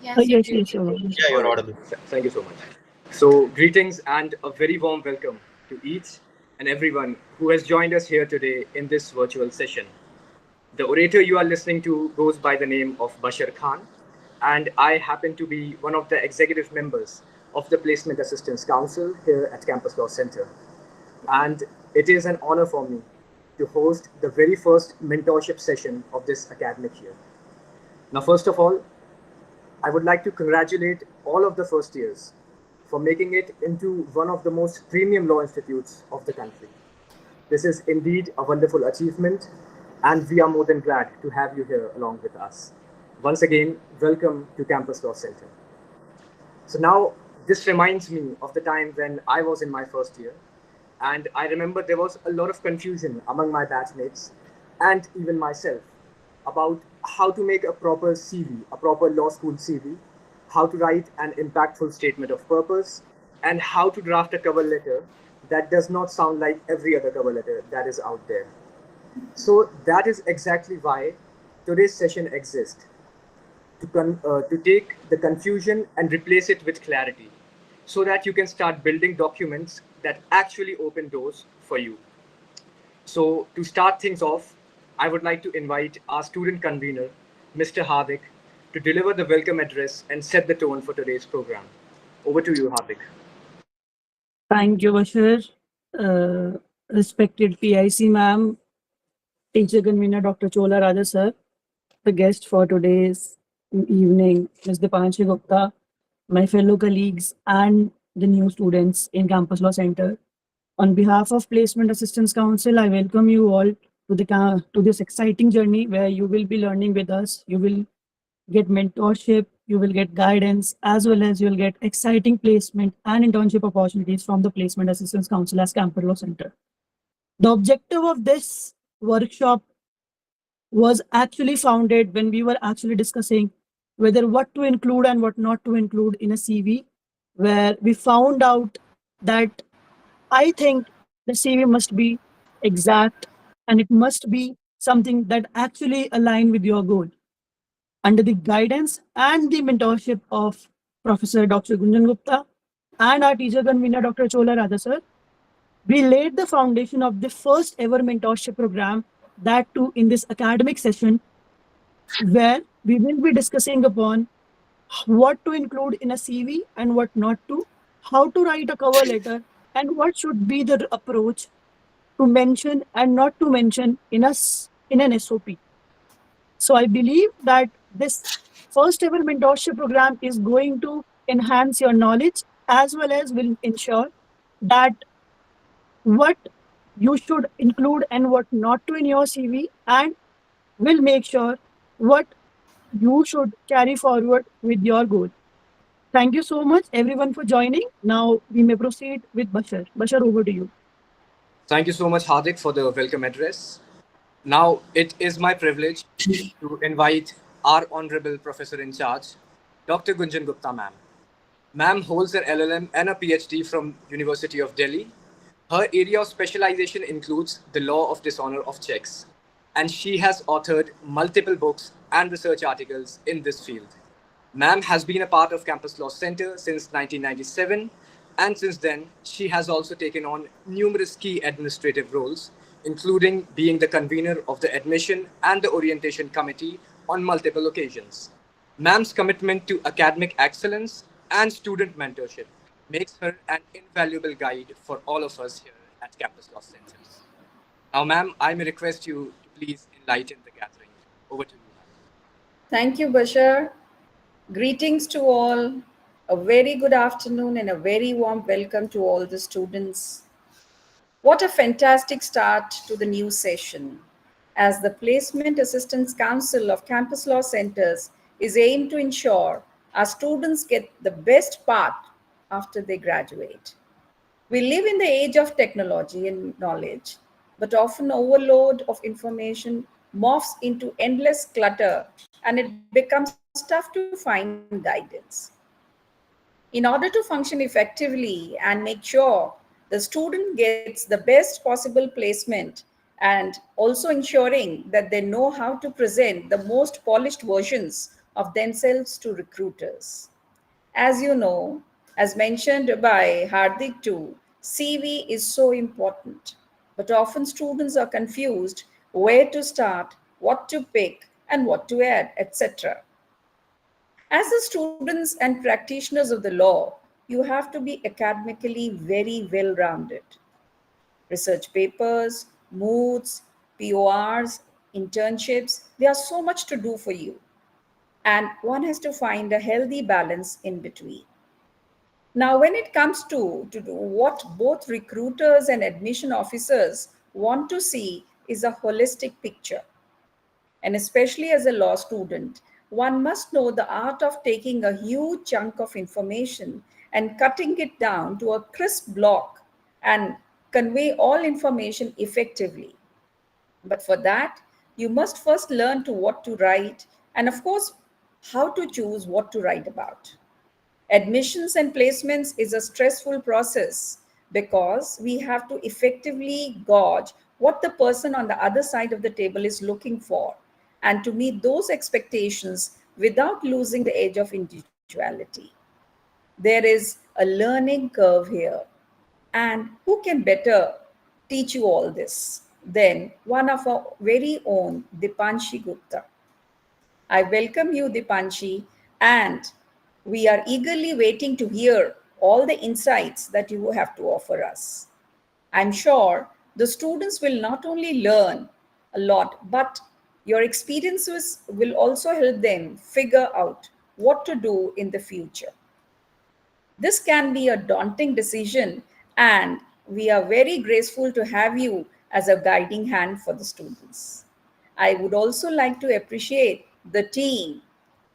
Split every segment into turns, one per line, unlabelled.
Yes, yes, you're audible.
Yeah, you're audible. Thank you so much. So, greetings and a very warm welcome to each and everyone who has joined us here today in this virtual session. The orator you are listening to goes by the name of Bashar Khan, and I happen to be one of the executive members of the Placement Assistance Council here at Campus Law Center. And it is an honor for me to host the very first mentorship session of this academic year. Now, first of all, I would like to congratulate all of the first years for making it into one of the most premium law institutes of the country. This is indeed a wonderful achievement, and we are more than glad to have you here along with us. Once again, welcome to Campus Law Center. So now, this reminds me of the time when I was in my first year, and I remember there was a lot of confusion among my batchmates and even myself about how to make a proper CV, a proper law school CV, how to write an impactful statement of purpose, and how to draft a cover letter that does not sound like every other cover letter that is out there. So that is exactly why today's session exists to take the confusion and replace it with clarity so that you can start building documents that actually open doors for you. So, to start things off, I would like to invite our student convener, Mr. Hardik, to deliver the welcome address and set the tone for today's program. Over to you, Hardik.
Thank you, Bashar. Respected PIC ma'am, teacher convener Dr. Chola Raja sir, the guest for today's evening, Ms. Deepanshi Gupta, my fellow colleagues, and the new students in Campus Law Center. On behalf of Placement Assistance Council, I welcome you all to this exciting journey where you will be learning with us. You will get mentorship, you will get guidance, as well as you'll get exciting placement and internship opportunities from the Placement Assistance Council as Campus Law Center. The objective of this workshop was actually founded when we were actually discussing whether what to include and what not to include in a CV, where we found out that I think the CV must be exact and it must be something that actually align with your goal. Under the guidance and the mentorship of Professor Dr. Gunjan Gupta and our teacher convener Dr. Chola Radha sir, we laid the foundation of the first ever mentorship program, that too in this academic session, where we will be discussing upon what to include in a CV and what not to, how to write a cover letter, and what should be the approach to mention and not to mention in an SOP. So I believe that this first ever mentorship program is going to enhance your knowledge as well as will ensure that what you should include and what not to in your CV, and will make sure what you should carry forward with your goal. Thank you so much, everyone, for joining. Now we may proceed with Bashar. Bashar, over to you.
Thank you so much, Hardik, for the welcome address. Now, it is my privilege to invite our Honorable Professor in charge, Dr. Gunjan Gupta, ma'am. Ma'am holds an LLM and a PhD from University of Delhi. Her area of specialization includes the law of dishonor of checks, and she has authored multiple books and research articles in this field. Ma'am has been a part of Campus Law Center since 1997, and since then, she has also taken on numerous key administrative roles, including being the convener of the Admission and the Orientation Committee on multiple occasions. Ma'am's commitment to academic excellence and student mentorship makes her an invaluable guide for all of us here at Campus Law Center. Now, ma'am, I may request you to please enlighten the gathering. Over to you, ma'am.
Thank you, Bashar. Greetings to all. A very good afternoon and a very warm welcome to all the students. What a fantastic start to the new session, as the Placement Assistance Council of Campus Law Centers is aimed to ensure our students get the best path after they graduate. We live in the age of technology and knowledge, but often overload of information morphs into endless clutter and it becomes tough to find guidance. In order to function effectively and make sure the student gets the best possible placement and also ensuring that they know how to present the most polished versions of themselves to recruiters. As you know, as mentioned by Hardik too, CV is so important. But often students are confused where to start, what to pick, and what to add, etc. As the students and practitioners of the law, you have to be academically very well rounded. Research papers, moods, PORs, internships, there's so much to do for you. And one has to find a healthy balance in between. Now, when it comes to do what both recruiters and admission officers want to see is a holistic picture. And especially as a law student, one must know the art of taking a huge chunk of information and cutting it down to a crisp block and convey all information effectively. But for that, you must first learn to what to write and, of course, how to choose what to write about. Admissions and placements is a stressful process because we have to effectively gauge what the person on the other side of the table is looking for and to meet those expectations without losing the edge of individuality. There is a learning curve here. And who can better teach you all this than one of our very own Deepanshi Gupta? I welcome you, Deepanshi, and we are eagerly waiting to hear all the insights that you have to offer us. I'm sure the students will not only learn a lot, but your experiences will also help them figure out what to do in the future. This can be a daunting decision, and we are very grateful to have you as a guiding hand for the students. I would also like to appreciate the team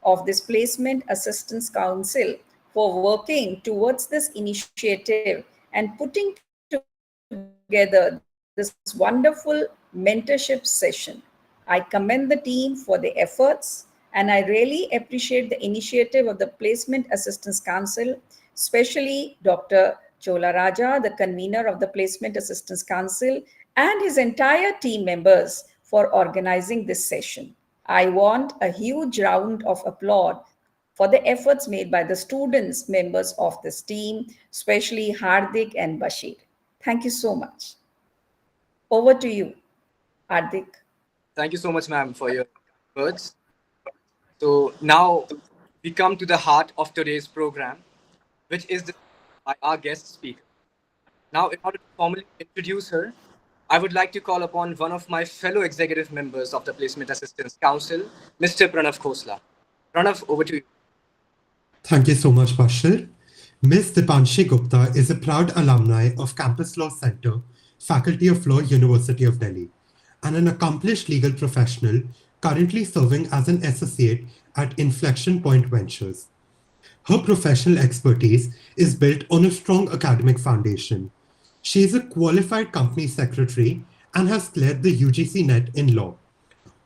of this Placement Assistance Council for working towards this initiative and putting together this wonderful mentorship session. I commend the team for the efforts, and I really appreciate the initiative of the Placement Assistance Council, especially Dr. Chola Raja, the convener of the Placement Assistance Council, and his entire team members for organizing this session. I want a huge round of applause for the efforts made by the students, members of this team, especially Hardik and Bashir. Thank you so much. Over to you, Hardik.
Thank you so much, ma'am, for your words. So now we come to the heart of today's program, which is by our guest speaker. Now, in order to formally introduce her, I would like to call upon one of my fellow executive members of the Placement Assistance Council, Mr. Pranav Khosla. Pranav, over to you.
Thank you so much, Bashir. Ms. Deepanshi Gupta is a proud alumni of Campus Law Center, Faculty of Law, University of Delhi, and an accomplished legal professional currently serving as an associate at Inflection Point Ventures. Her professional expertise is built on a strong academic foundation. She is a qualified company secretary and has cleared the UGC NET in law.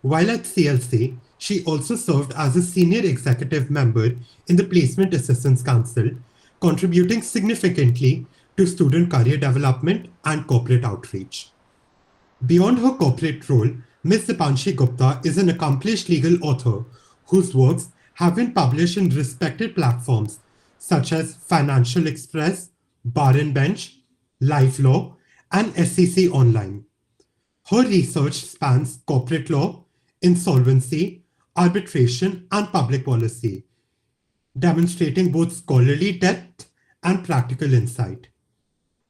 While at CLC, she also served as a senior executive member in the Placement Assistance Council, contributing significantly to student career development and corporate outreach. Beyond her corporate role, Ms. Deepanshi Gupta is an accomplished legal author whose works have been published in respected platforms such as Financial Express, Bar and Bench, Life Law, and SEC Online. Her research spans corporate law, insolvency, arbitration, and public policy, demonstrating both scholarly depth and practical insight.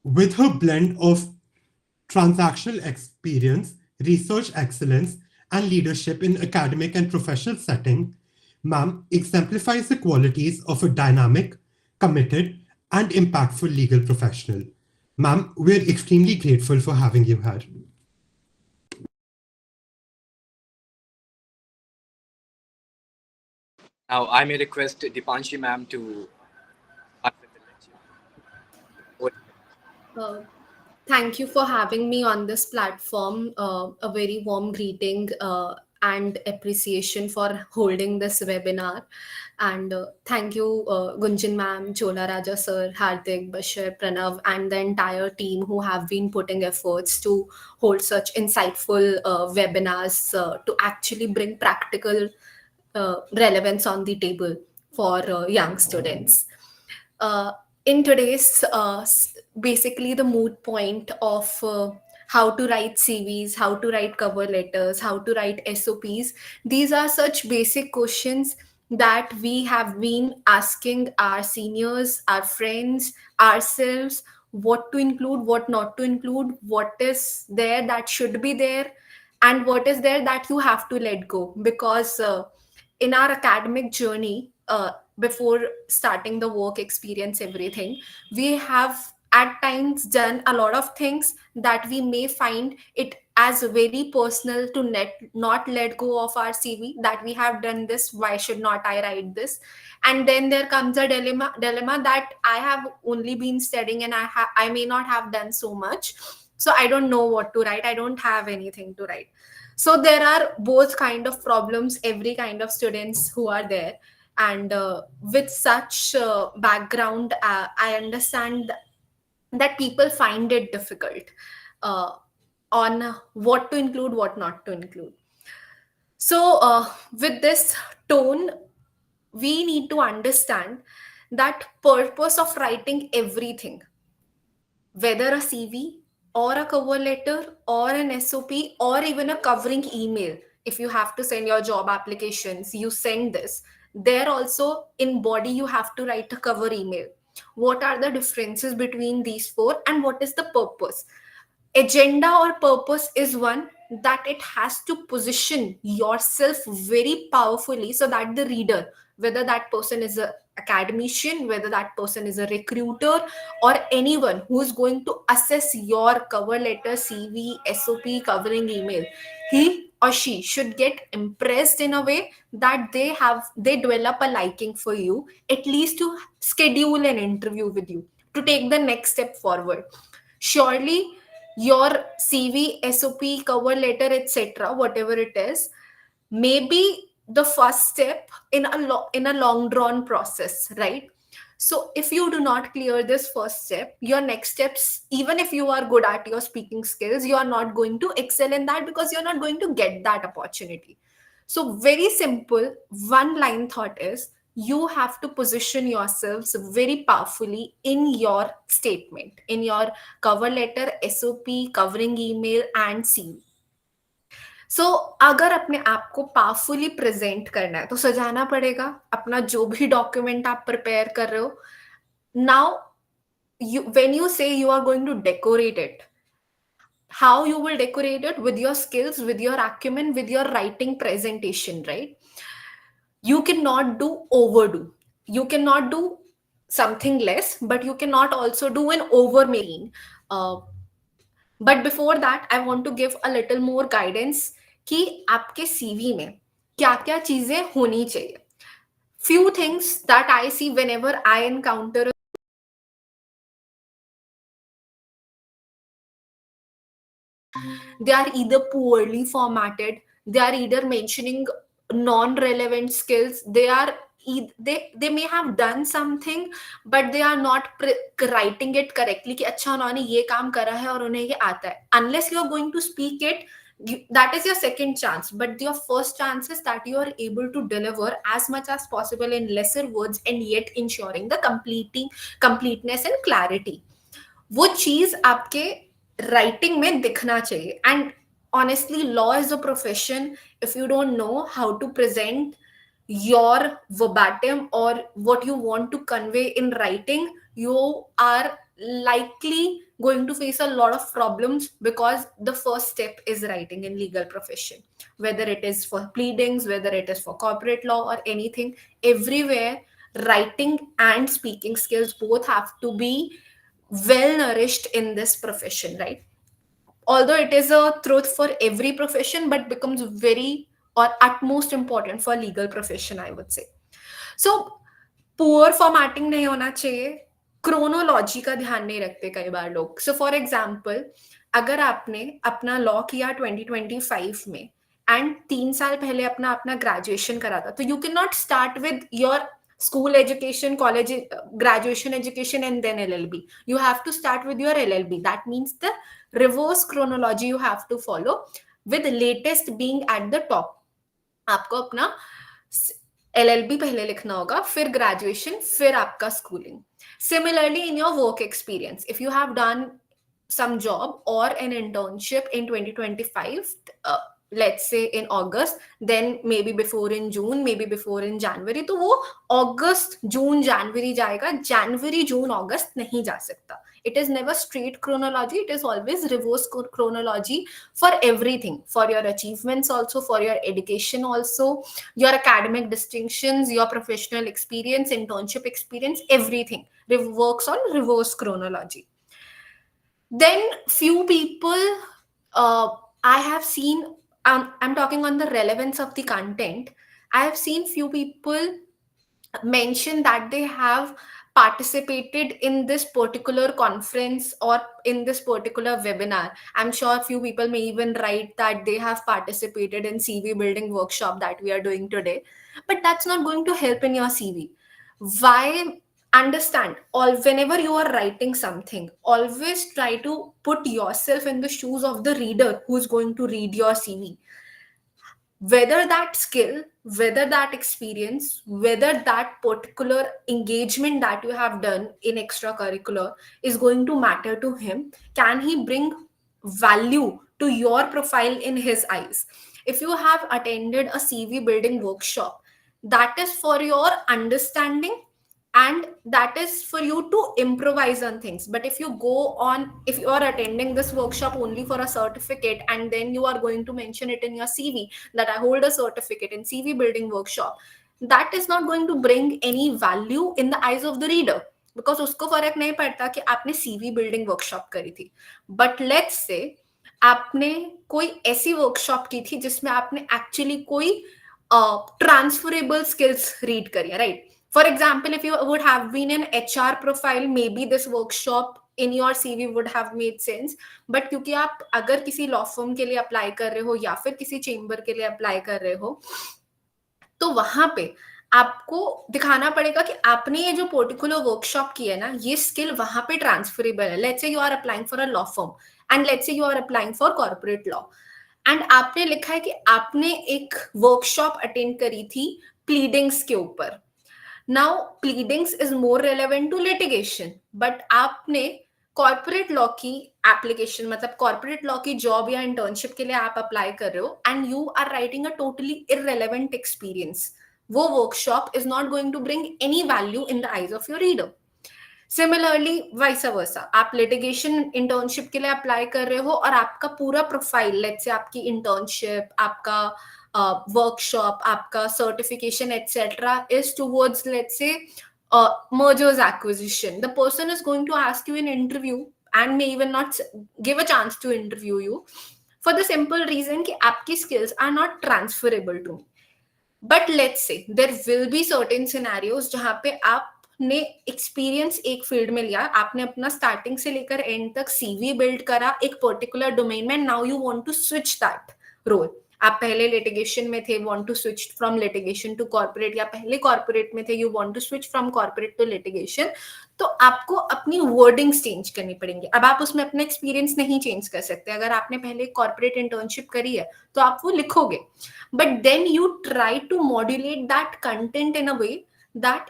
With her blend of transactional experience, research excellence, and leadership in academic and professional setting, ma'am exemplifies the qualities of a dynamic, committed, and impactful legal professional. Ma'am, we're extremely grateful for having you here.
Now, I may request Deepanshi ma'am to start with the lecture.
Uh, Thank you for having me on this platform. A very warm greeting and appreciation for holding this webinar. And thank you, Gunjan ma'am, Chola Raja sir, Hardik, Bashir, Pranav, and the entire team who have been putting efforts to hold such insightful webinars to actually bring practical relevance on the table for young students. In today's basically the moot point of how to write CVs, how to write cover letters, how to write SOPs, these are such basic questions that we have been asking our seniors, our friends, ourselves, what to include, what not to include, what is there that should be there, and what is there that you have to let go. Because in our academic journey, before starting the work experience, everything, we have at times done a lot of things that we may find it as very personal to not let go of our CV, that we have done this, why should not I write this? And then there comes a dilemma that I have only been studying and I may not have done so much, so I don't know what to write, I don't have anything to write. So there are both kind of problems, every kind of students who are there. And with such background, I understand that people find it difficult uh, on what to include, what not to include. So with this tone, we need to understand that purpose of writing everything, whether a CV or a cover letter or an SOP or even a covering email. If you have to send your job applications, you send this. There also in body, you have to write a cover email. What are the differences between these four and what is the purpose? Agenda or purpose is one, that it has to position yourself very powerfully so that the reader, whether that person is a academician, whether that person is a recruiter, or anyone who is going to assess your cover letter, CV, SOP, covering email, he or she should get impressed in a way that they develop a liking for you, at least to schedule an interview with you, to take the next step forward. Surely your CV, SOP, cover letter, etc., whatever it is, may be the first step in in a long drawn process, right? So if you do not clear this first step, your next steps, even if you are good at your speaking skills, you are not going to excel in that because you're not going to get that opportunity. So very simple, one line thought is, you have to position yourselves very powerfully in your statement, in your cover letter, SOP, covering email, and CV. सो अगर अपने आप को powerfully present करना है तो सजाना पड़ेगा अपना जो भी डॉक्यूमेंट आप प्रिपेयर कर रहे हो. Now when you say you are going to decorate it, how you will decorate it? With your skills, with your acumen, with your writing presentation, right? You cannot do overdo, you cannot do something less, but you cannot also do an over making. But before that I want to give a little more guidance कि आपके CV में क्या क्या चीजें होनी चाहिए. Few things that I see whenever I encounter, they are either poorly formatted, they are either mentioning non-relevant skills, they may have done something but they are not writing it correctly कि अच्छा उन्होंने ये काम करा है और उन्हें ये आता है. Unless you are going to speak it, that is your second chance, but your first chance is that you are able to deliver as much as possible in lesser words and yet ensuring the completeness and clarity. वो चीज आपके writing में दिखना चाहिए. And honestly law is a profession. If you don't know how to present your verbatim or what you want to convey in writing, you are likely going to face a lot of problems, because the first step is writing in legal profession, whether it is for pleadings, whether it is for corporate law or anything. Everywhere writing and speaking skills both have to be well nourished in this profession, right? Although it is a truth for every profession, but becomes very or utmost important for legal profession, I would say. So poor formatting नहीं होना चाहिए. Chronology का ध्यान नहीं रखते कई बार लोग. सो for example, अगर आपने अपना लॉ किया 2025 में एंड 3 साल पहले अपना अपना ग्रेजुएशन करा था, तो you can not start with your school education, college, graduation education, and then LLB. You have to start with your LLB. That means the reverse chronology you have to follow, with latest being at the top. आपको अपना LLB पहले लिखना होगा, फिर graduation, फिर आपका schooling. Similarly, in your work experience, if you have done some job or an internship in 2025, let's say in August, then maybe before in June, maybe before in January, तो वो August, June, January जाएगा, January, June, August नहीं जा सकता. It is never straight chronology, it is always reverse chronology for everything, for your achievements also, for your education also, your academic distinctions, your professional experience, internship experience, everything works on reverse chronology. Then few people, I have seen, I'm talking on the relevance of the content, I have seen few people mention that they have participated in this particular conference or in this particular webinar. I'm sure a few people may even write that they have participated in CV building workshop that we are doing today, but that's not going to help in your CV. Why? Understand, all whenever you are writing something, always try to put yourself in the shoes of the reader who's going to read your CV. Whether that skill, whether that experience, whether that particular engagement that you have done in extracurricular is going to matter to him, can he bring value to your profile in his eyes? If you have attended a CV building workshop, that is for your understanding and that is for you to improvise on things. But if you go on, if you are attending this workshop only for a certificate and then you are going to mention it in your CV that I hold a certificate in CV building workshop, that is not going to bring any value in the eyes of the reader, because उसको फर्क नहीं पड़ता कि आपने CV building workshop करी थी. But let's say आपने कोई ऐसी workshop की थी जिसमें आपने actually कोई transferable skills read करी, right? For example, if you would have been an HR profile, maybe this workshop in your CV would have made sense. But क्योंकि आप अगर किसी law firm के लिए apply कर रहे हो या फिर किसी chamber के लिए apply कर रहे हो, तो वहां पे आपको दिखाना पड़ेगा कि आपने ये जो पर्टिकुलर वर्कशॉप की है ना, ये स्किल वहां पे ट्रांसफरेबल है. Let's say you are applying for a law firm and let's say you are applying for corporate law and आपने लिखा है कि आपने एक वर्कशॉप अटेंड करी थी प्लीडिंग्स के ऊपर. Now pleadings is more relevant to litigation, but आपने कॉर्पोरेट लॉ की एप्लीकेशन, मतलब कॉर्पोरेट लॉ की जॉब या इंटर्नशिप के लिए आप अप्लाई कर रहे हो and you are writing a totally irrelevant experience. वो workshop is not going to bring any value in the eyes of your reader. Similarly vice versa, आप लिटिगेशन इंटर्नशिप के लिए अप्लाई कर रहे हो और आपका पूरा प्रोफाइल, लेट्स से आपकी इंटर्नशिप, आपका वर्कशॉप, आपका certification etcetera is towards let's say mergers acquisition. The person is going to ask you in interview and may even not give a chance to interview you for the simple reason कि आपकी skills are not transferable to me. But let's say there will be certain scenarios जहाँ पे आपने experience एक field में लिया, आपने अपना starting से लेकर end तक CV build करा एक particular domain में, now you want to switch that role. आप पहले लिटिगेशन में थे, want to switch from litigation to corporate, या पहले कॉर्पोरेट में थे, you want to switch from corporate to litigation, तो आपको अपनी वर्डिंग्स चेंज करनी पड़ेंगी. अब आप उसमें अपना एक्सपीरियंस नहीं चेंज कर सकते. अगर आपने पहले कॉर्पोरेट इंटर्नशिप करी है तो आप वो लिखोगे, but then you try to modulate that content in a way that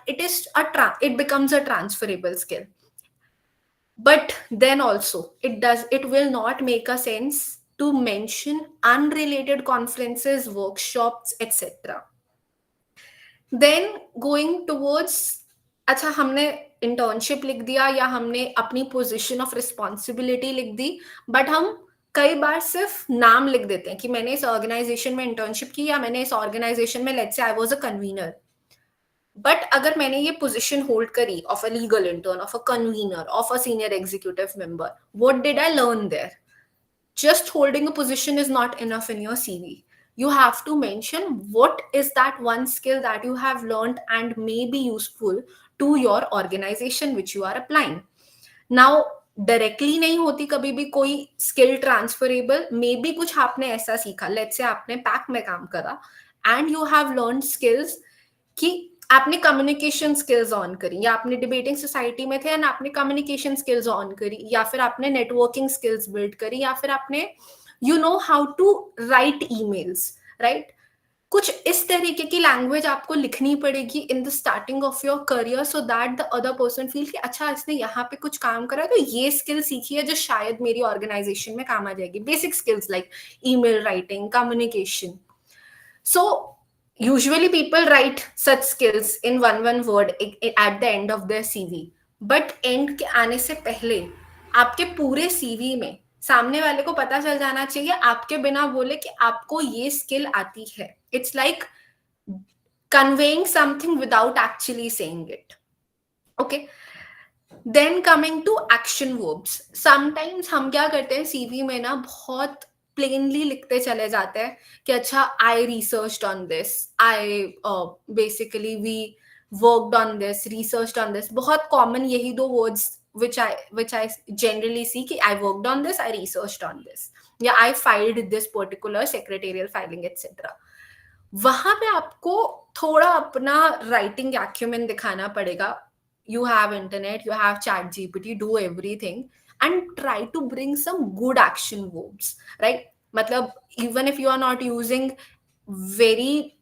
it becomes a transferable skill. But then also it will not make a sense to mention unrelated conferences, workshops, etc. Then going towards, अच्छा हमने internship लिख दिया या हमने अपनी position of responsibility लिख दी, but हम कई बार सिर्फ नाम लिख देते हैं कि मैंने इस ऑर्गेनाइजेशन में इंटर्नशिप की या मैंने इस ऑर्गेनाइजेशन में let's say I was a convener. But अगर मैंने ये पोजीशन होल्ड करी of a legal intern, of a convener, of a senior executive member, what did I learn there? Just holding a position is not enough in your CV. You have to mention what is that one skill that you have learned and may be useful to your organization which you are applying. Now, directly नहीं होती कभी भी कोई skill transferable. Maybe कुछ आपने ऐसा सीखा, let's say आपने पैक में काम करा and you have learned skills कि आपने कम्युनिकेशन स्किल्स ऑन करी, या आपने डिबेटिंग सोसाइटी में थे एंड आपने कम्युनिकेशन स्किल्स ऑन करी, या फिर आपने नेटवर्किंग स्किल्स बिल्ड करी, या फिर आपने you know how to write emails, right? कुछ इस तरीके की लैंग्वेज आपको लिखनी पड़ेगी in the starting of your career, so that the other person feel कि अच्छा इसने यहाँ पे कुछ काम करा तो ये स्किल सीखी है जो शायद मेरी ऑर्गेनाइजेशन में काम आ जाएगी. Basic skills like email writing, communication. So usually people write such skills in one word at the end of their CV. But end के आने से पहले आपके पूरे CV में सामने वाले को पता चल जाना चाहिए आपके बिना बोले कि आपको ये स्किल आती है. It's like conveying something without actually saying it. Okay. Then coming to action verbs. Sometimes हम क्या करते हैं CV में ना बहुत प्लेनली लिखते चले जाते हैं कि अच्छा I researched on this, I basically we worked on this, researched on this. बहुत कॉमन यही दो words which I generally see कि I worked on this, I researched on this, या I filed this particular secretarial filing etc. वहां पे आपको थोड़ा अपना राइटिंग एक्यूमेन दिखाना पड़ेगा. You have internet, you have chat GPT, do everything and try to bring some good action verbs, right? Matlab, even if you are not using very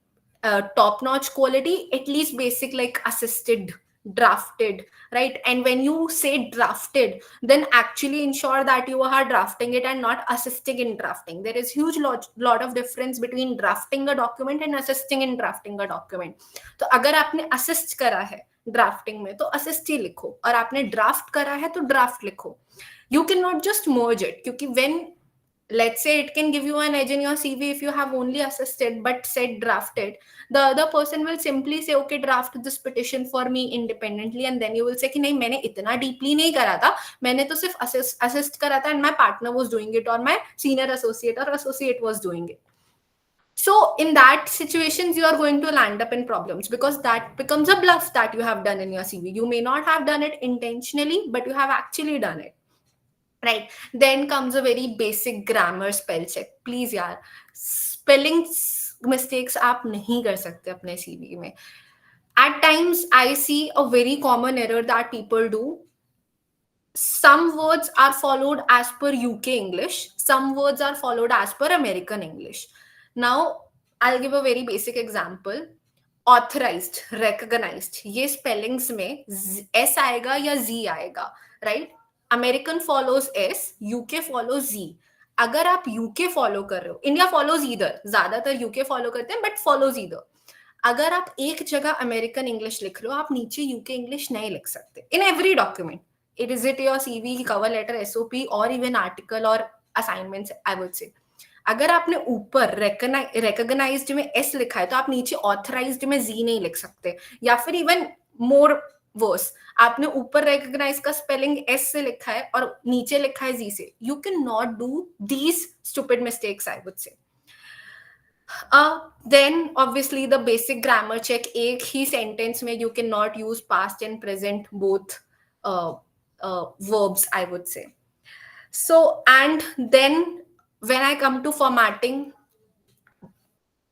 top notch quality, at least basic like assisted, drafted, right? And when you say drafted, then actually ensure that you are drafting it and not assisting in drafting. There is huge lot of difference between drafting a document and assisting in drafting a document. तो अगर आपने assist करा है drafting में तो assist ही लिखो, और आपने ड्राफ्ट करा है तो ड्राफ्ट लिखो. You can not just merge it, क्योंकि when let's say it can give you an edge in your CV if you have only assisted but said drafted, the other person will simply say okay draft this petition for me independently, and then you will say कि नहीं मैंने इतना deeply नहीं करा था, मैंने तो सिर्फ assist करा था and my partner was doing it or my senior associate or associate was doing it. So in that situations, you are going to land up in problems because that becomes a bluff that you have done in your CV. You may not have done it intentionally, but you have actually done it. Right. Then comes a very basic grammar spell check. Please yaar, spelling mistakes आप नहीं कर सकते अपने CV में. At times, I see a very common error that people do. Some words are followed as per UK English. Some words are followed as per American English. Now, I'll give a very basic example. Authorized, recognized, ये spellings में S आएगा या Z आएगा, right? American follows S, UK follows Z. अगर आप UK follow कर रहे हो, India follows either. ज्यादातर UK follow करते हैं, but follows either. अगर आप एक जगह अमेरिकन इंग्लिश लिख रहे हो, आप नीचे यूके इंग्लिश नहीं लिख सकते. In every document, it is it your CV, cover letter, SOP, or even article or assignments, I would say. अगर आपने ऊपर recognized में S लिखा है तो आप नीचे authorized में Z नहीं लिख सकते, या फिर even more worse, आपने ऊपर recognize का spelling S से लिखा है और नीचे लिखा है Z से. You cannot do these stupid mistakes, I would say. Then obviously the basic grammar check, एक ही sentence में you cannot use past and present both verbs, I would say. So, and then when I come to formatting,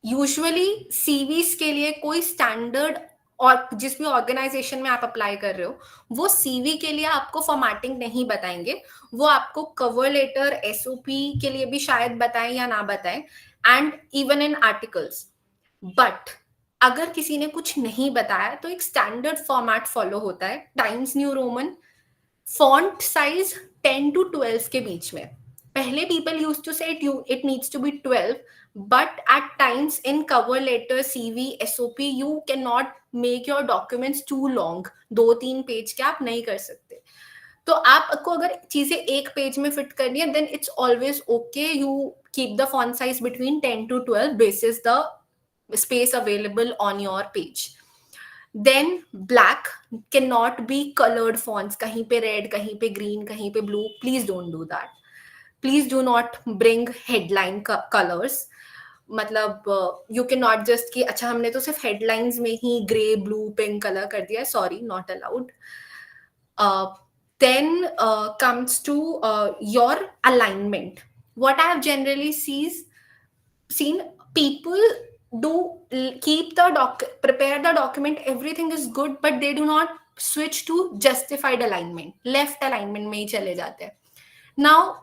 usually CVs के लिए कोई standard और जिस भी organisation में आप अप्लाई कर रहे हो वो CV के लिए आपको फॉर्मेटिंग नहीं बताएंगे, वो आपको कवर लेटर, SOP के लिए भी शायद बताएं या ना बताएं, and even in articles. But अगर किसी ने कुछ नहीं बताया तो एक स्टैंडर्ड फॉर्मेट फॉलो होता है, times new Roman, font size 10 to 12 के बीच में. पहले people used to say it needs to be 12, but at times in cover letter, CV, SOP, you cannot make your documents too long. 2-3 page के आप नहीं कर सकते. तो आपको अगर चीजें एक पेज में फिट करनी है, then it's always okay. You keep the font size between 10 to 12 basis the space available on your page. Then black cannot be colored fonts. कहीं पे red, कहीं पे green, कहीं पे blue. Please don't do that. Please do not bring headline colors. मतलब you cannot just कि अच्छा हमने तो सिर्फ headlines में ही grey, blue, pink color कर दिया. Sorry, not allowed. Then comes to your alignment. What I have generally seen people do keep the prepare the document, everything is good, but they do not switch to justified alignment. Left alignment में ही चले जाते हैं. Now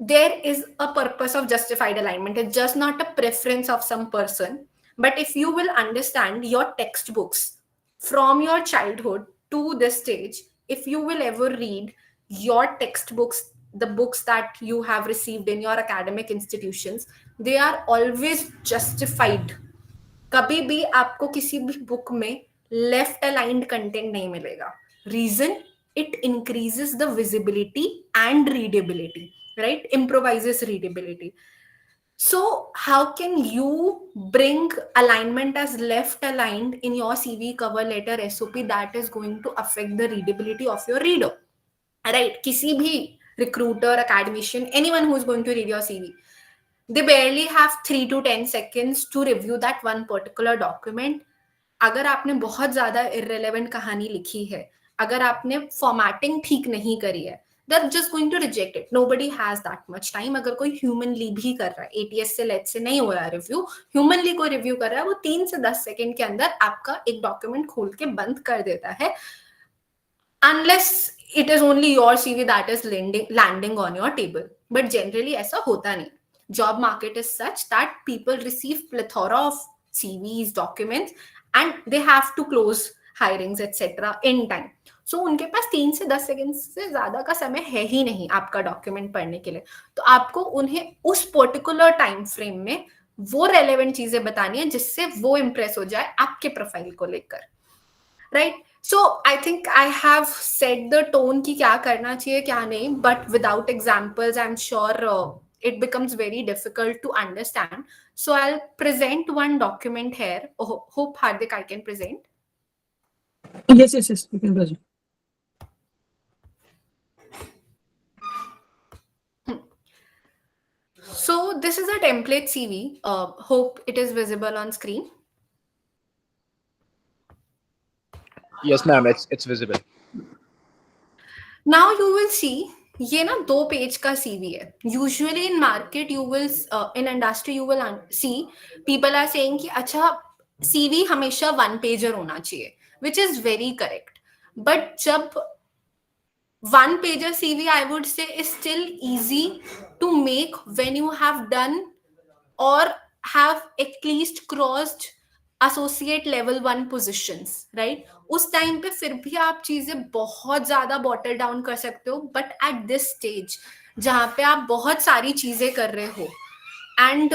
there is a purpose of justified alignment. It's just not a preference of some person. But if you will understand your textbooks from your childhood to this stage, if you will ever read your textbooks, the books that you have received in your academic institutions, they are always justified. कभी भी आपको किसी भी book में left aligned content नहीं मिलेगा. Reason, it increases the visibility and readability, right? Improvises readability. So how can you bring alignment as left aligned in your CV, cover letter, SOP that is going to affect the readability of your reader, right? किसी भी recruiter, academician, anyone who is going to read your CV, they barely have 3 to 10 seconds to review that one particular document. अगर आपने बहुत ज्यादा irrelevant कहानी लिखी है, अगर आपने फॉर्मेटिंग ठीक नहीं करी है, they're just going to reject it. Nobody has that much time. अगर कोई ह्यूमनली भी कर रहा है, ATS से लेट से नहीं हो रहा है रिव्यू, ह्यूमनली कोई रिव्यू कर रहा है, वो 3 से 10 सेकंड के अंदर आपका एक डॉक्यूमेंट खोल के बंद कर देता है, unless it is only your CV that is landing on your table. But generally ऐसा होता नहीं. Job market is such that people receive plethora of CVs, documents, and they have to close hirings etc. in time. So उनके पास 3 से 10 second से ज्यादा का समय है ही नहीं आपका डॉक्यूमेंट पढ़ने के लिए. तो आपको उन्हें उस पर्टिकुलर टाइम फ्रेम में वो रेलेवेंट चीजें बतानी है जिससे वो इम्प्रेस हो जाए आपके प्रोफाइल को लेकर, right? So I think I have set the tone कि क्या करना चाहिए क्या नहीं, but without examples I'm sure it becomes very difficult to understand. So I'll present one document here. Hope Hardik I can present.
Yes, you can present.
So this is a template CV. Hope it is visible on screen.
Yes, ma'am, it's visible.
Now you will see ये ना 2 page का CV है. Usually in market you will in industry you will see people are saying कि अच्छा CV हमेशा 1 pager होना चाहिए, which is very correct. But जब 1 pager CV I would say is still easy to make when you have done or have at least crossed associate level 1 positions, right? उस time पे फिर भी आप चीजें बहुत ज्यादा बॉटल डाउन कर सकते हो, बट एट दिस स्टेज जहां पे आप बहुत सारी चीजें कर रहे हो and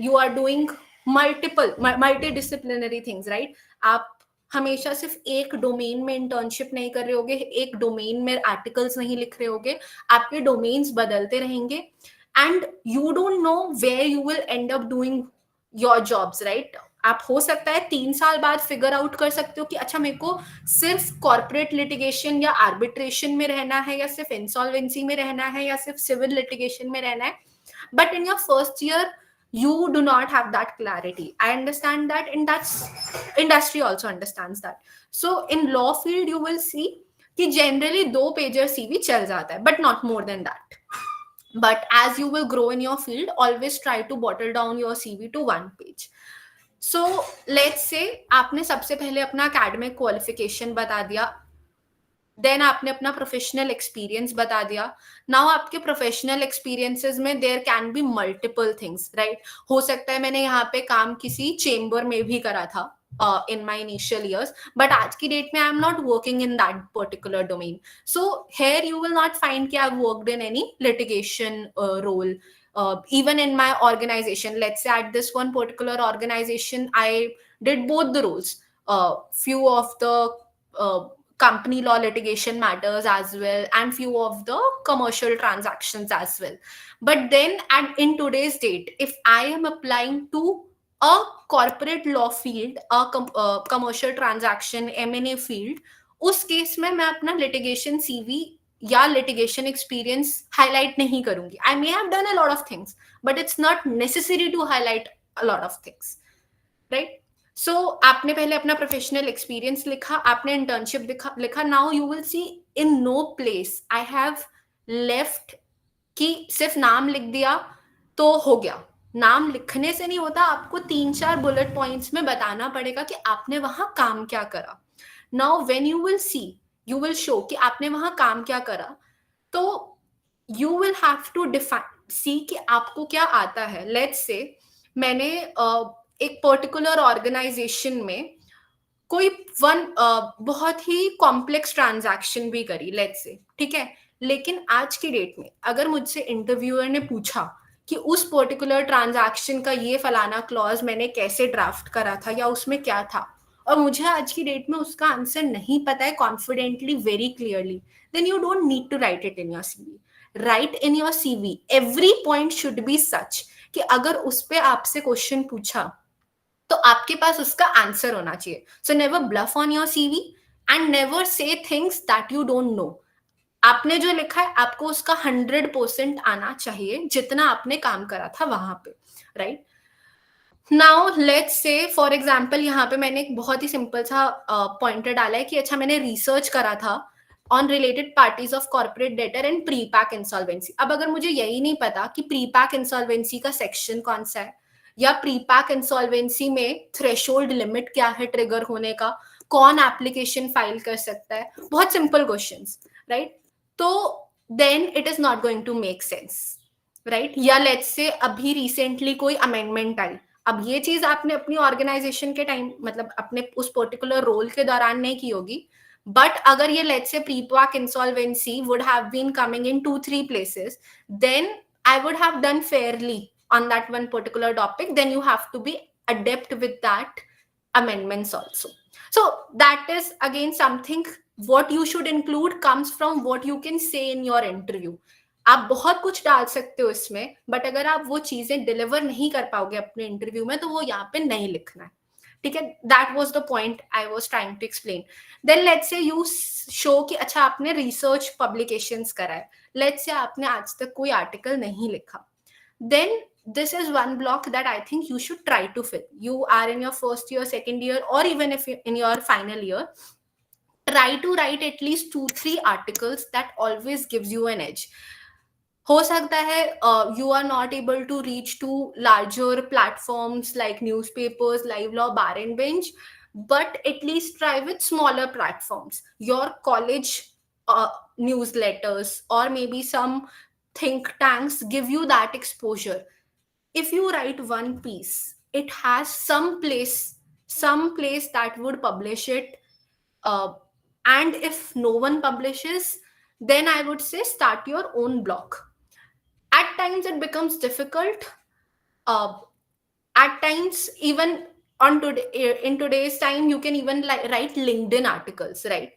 you are doing multidisciplinary things, right? आप हमेशा सिर्फ एक डोमेन में इंटर्नशिप नहीं कर रहे होगे, एक डोमेन में आर्टिकल्स नहीं लिख रहे होगे, आपके डोमेन्स बदलते रहेंगे and you don't know where you will end up doing your jobs, right? आप हो सकता है 3 साल बाद फिगर आउट कर सकते हो कि अच्छा मेरे को सिर्फ कॉर्पोरेट लिटिगेशन या आर्बिट्रेशन में रहना है, या सिर्फ इंसॉल्वेंसी में रहना है, या सिर्फ सिविल लिटिगेशन में रहना है. But in your first year, you do not have that clarity. I understand that, and that's industry also understands that. So in law field, you will see कि generally 2 pager CV चल जाता है, but not more than that. But as you will grow in your field, always try to bottle down your CV to 1 page. So let's say आपने सबसे पहले अपना academic qualification बता दिया, देन आपने अपना प्रोफेशनल एक्सपीरियंस बता दिया. नाउ आपके प्रोफेशनल एक्सपीरियंसेस में there can be multiple things, right? हो सकता है मैंने यहाँ पे काम किसी चेम्बर में भी करा था in my initial years, but आज की डेट में I am not working in that particular domain. So here you will not find कि I've worked in any litigation role. Even in my organization, let's say at this one particular organization, I did both the roles. Few of the company law litigation matters as well, and few of the commercial transactions as well. But then in today's date, if I am applying to a corporate law field, a commercial transaction M&A field, उस case में मैं अपना litigation CV या litigation experience highlight नहीं करूंगी. I may have done a lot of things, but it's not necessary to highlight a lot of things, right? So आपने पहले अपना प्रोफेशनल एक्सपीरियंस लिखा, आपने इंटर्नशिप लिखा. Now you will see in no place I have left कि सिर्फ नाम लिख दिया तो हो गया. नाम लिखने से नहीं होता, आपको 3-4 बुलेट पॉइंट्स में बताना पड़ेगा कि आपने वहां काम क्या करा. Now when you will C, you will show कि आपने वहां काम क्या करा, तो you will have to define, सी कि आपको क्या आता है. लेट्स से मैंने एक पर्टिकुलर ऑर्गेनाइजेशन में कोई बहुत ही कॉम्प्लेक्स ट्रांजैक्शन भी करी, लेट्स से, ठीक है. लेकिन आज की डेट में अगर मुझसे इंटरव्यूअर ने पूछा कि उस पर्टिकुलर ट्रांजैक्शन का ये फलाना क्लॉज मैंने कैसे ड्राफ्ट करा था या उसमें क्या था, और मुझे आज की डेट में उसका आंसर नहीं पता है confidently, very clearly, then you don't need to write it in your CV. Right in your CV every point should be such कि अगर उस पे आपसे क्वेश्चन पूछा तो आपके पास उसका आंसर होना चाहिए. So never bluff on your CV and never say things that you don't know. आपने जो लिखा है आपको उसका 100% आना चाहिए जितना आपने काम करा था वहां पे, राइट. नाउ लेट्स से फॉर एग्जाम्पल यहाँ पे मैंने एक बहुत ही सिंपल सा पॉइंटर डाला है कि अच्छा मैंने रिसर्च करा था on related parties of corporate debtor and pre pack insolvency. अब अगर मुझे यही नहीं पता कि प्री पैक इंसॉल्वेंसी का सेक्शन कौन सा है, या प्री पैक इंसॉल्वेंसी में थ्रेशोल्ड लिमिट क्या है ट्रिगर होने का, कौन एप्लीकेशन फाइल कर सकता है, बहुत सिंपल क्वेश्चंस, राइट. तो then it is not going to make sense, right. या लेट्स से अभी रिसेंटली कोई अमेंडमेंट आई, अब ये चीज आपने अपनी ऑर्गेनाइजेशन के टाइम मतलब अपने उस पर्टिकुलर रोल के दौरान नहीं की होगी, बट अगर ये let's say pre pack insolvency would have been coming in 2-3 places, then I would have done fairly on that one particular topic. Then you have to be adept with that amendments also. So that is again something what you should include comes from what you can say in your interview. आप बहुत कुछ डाल सकते हो इसमें, but अगर आप वो चीजें डिलीवर नहीं कर पाओगे अपने इंटरव्यू में तो वो यहाँ पे नहीं लिखना है, ठीक है. That was the point I was trying to explain. Then let's say you show कि अच्छा आपने रिसर्च पब्लिकेशंस करा है, लेट्स से आपने आज तक कोई आर्टिकल नहीं लिखा, then this is one block that I think you should try to fill. You are in your first year, second year, or even if you're in your final year, try to write at least 2-3 articles that always gives you an edge. हो सकता है you are not able to reach to larger platforms like newspapers, live law, bar and bench, but at least try with smaller platforms, your college newsletters, or maybe some think tanks give you that exposure. If you write one piece, it has some place that would publish it, and if no one publishes, then I would say start your own blog. At times it becomes difficult, uh, at times even on today in today's time you can even write LinkedIn articles, right.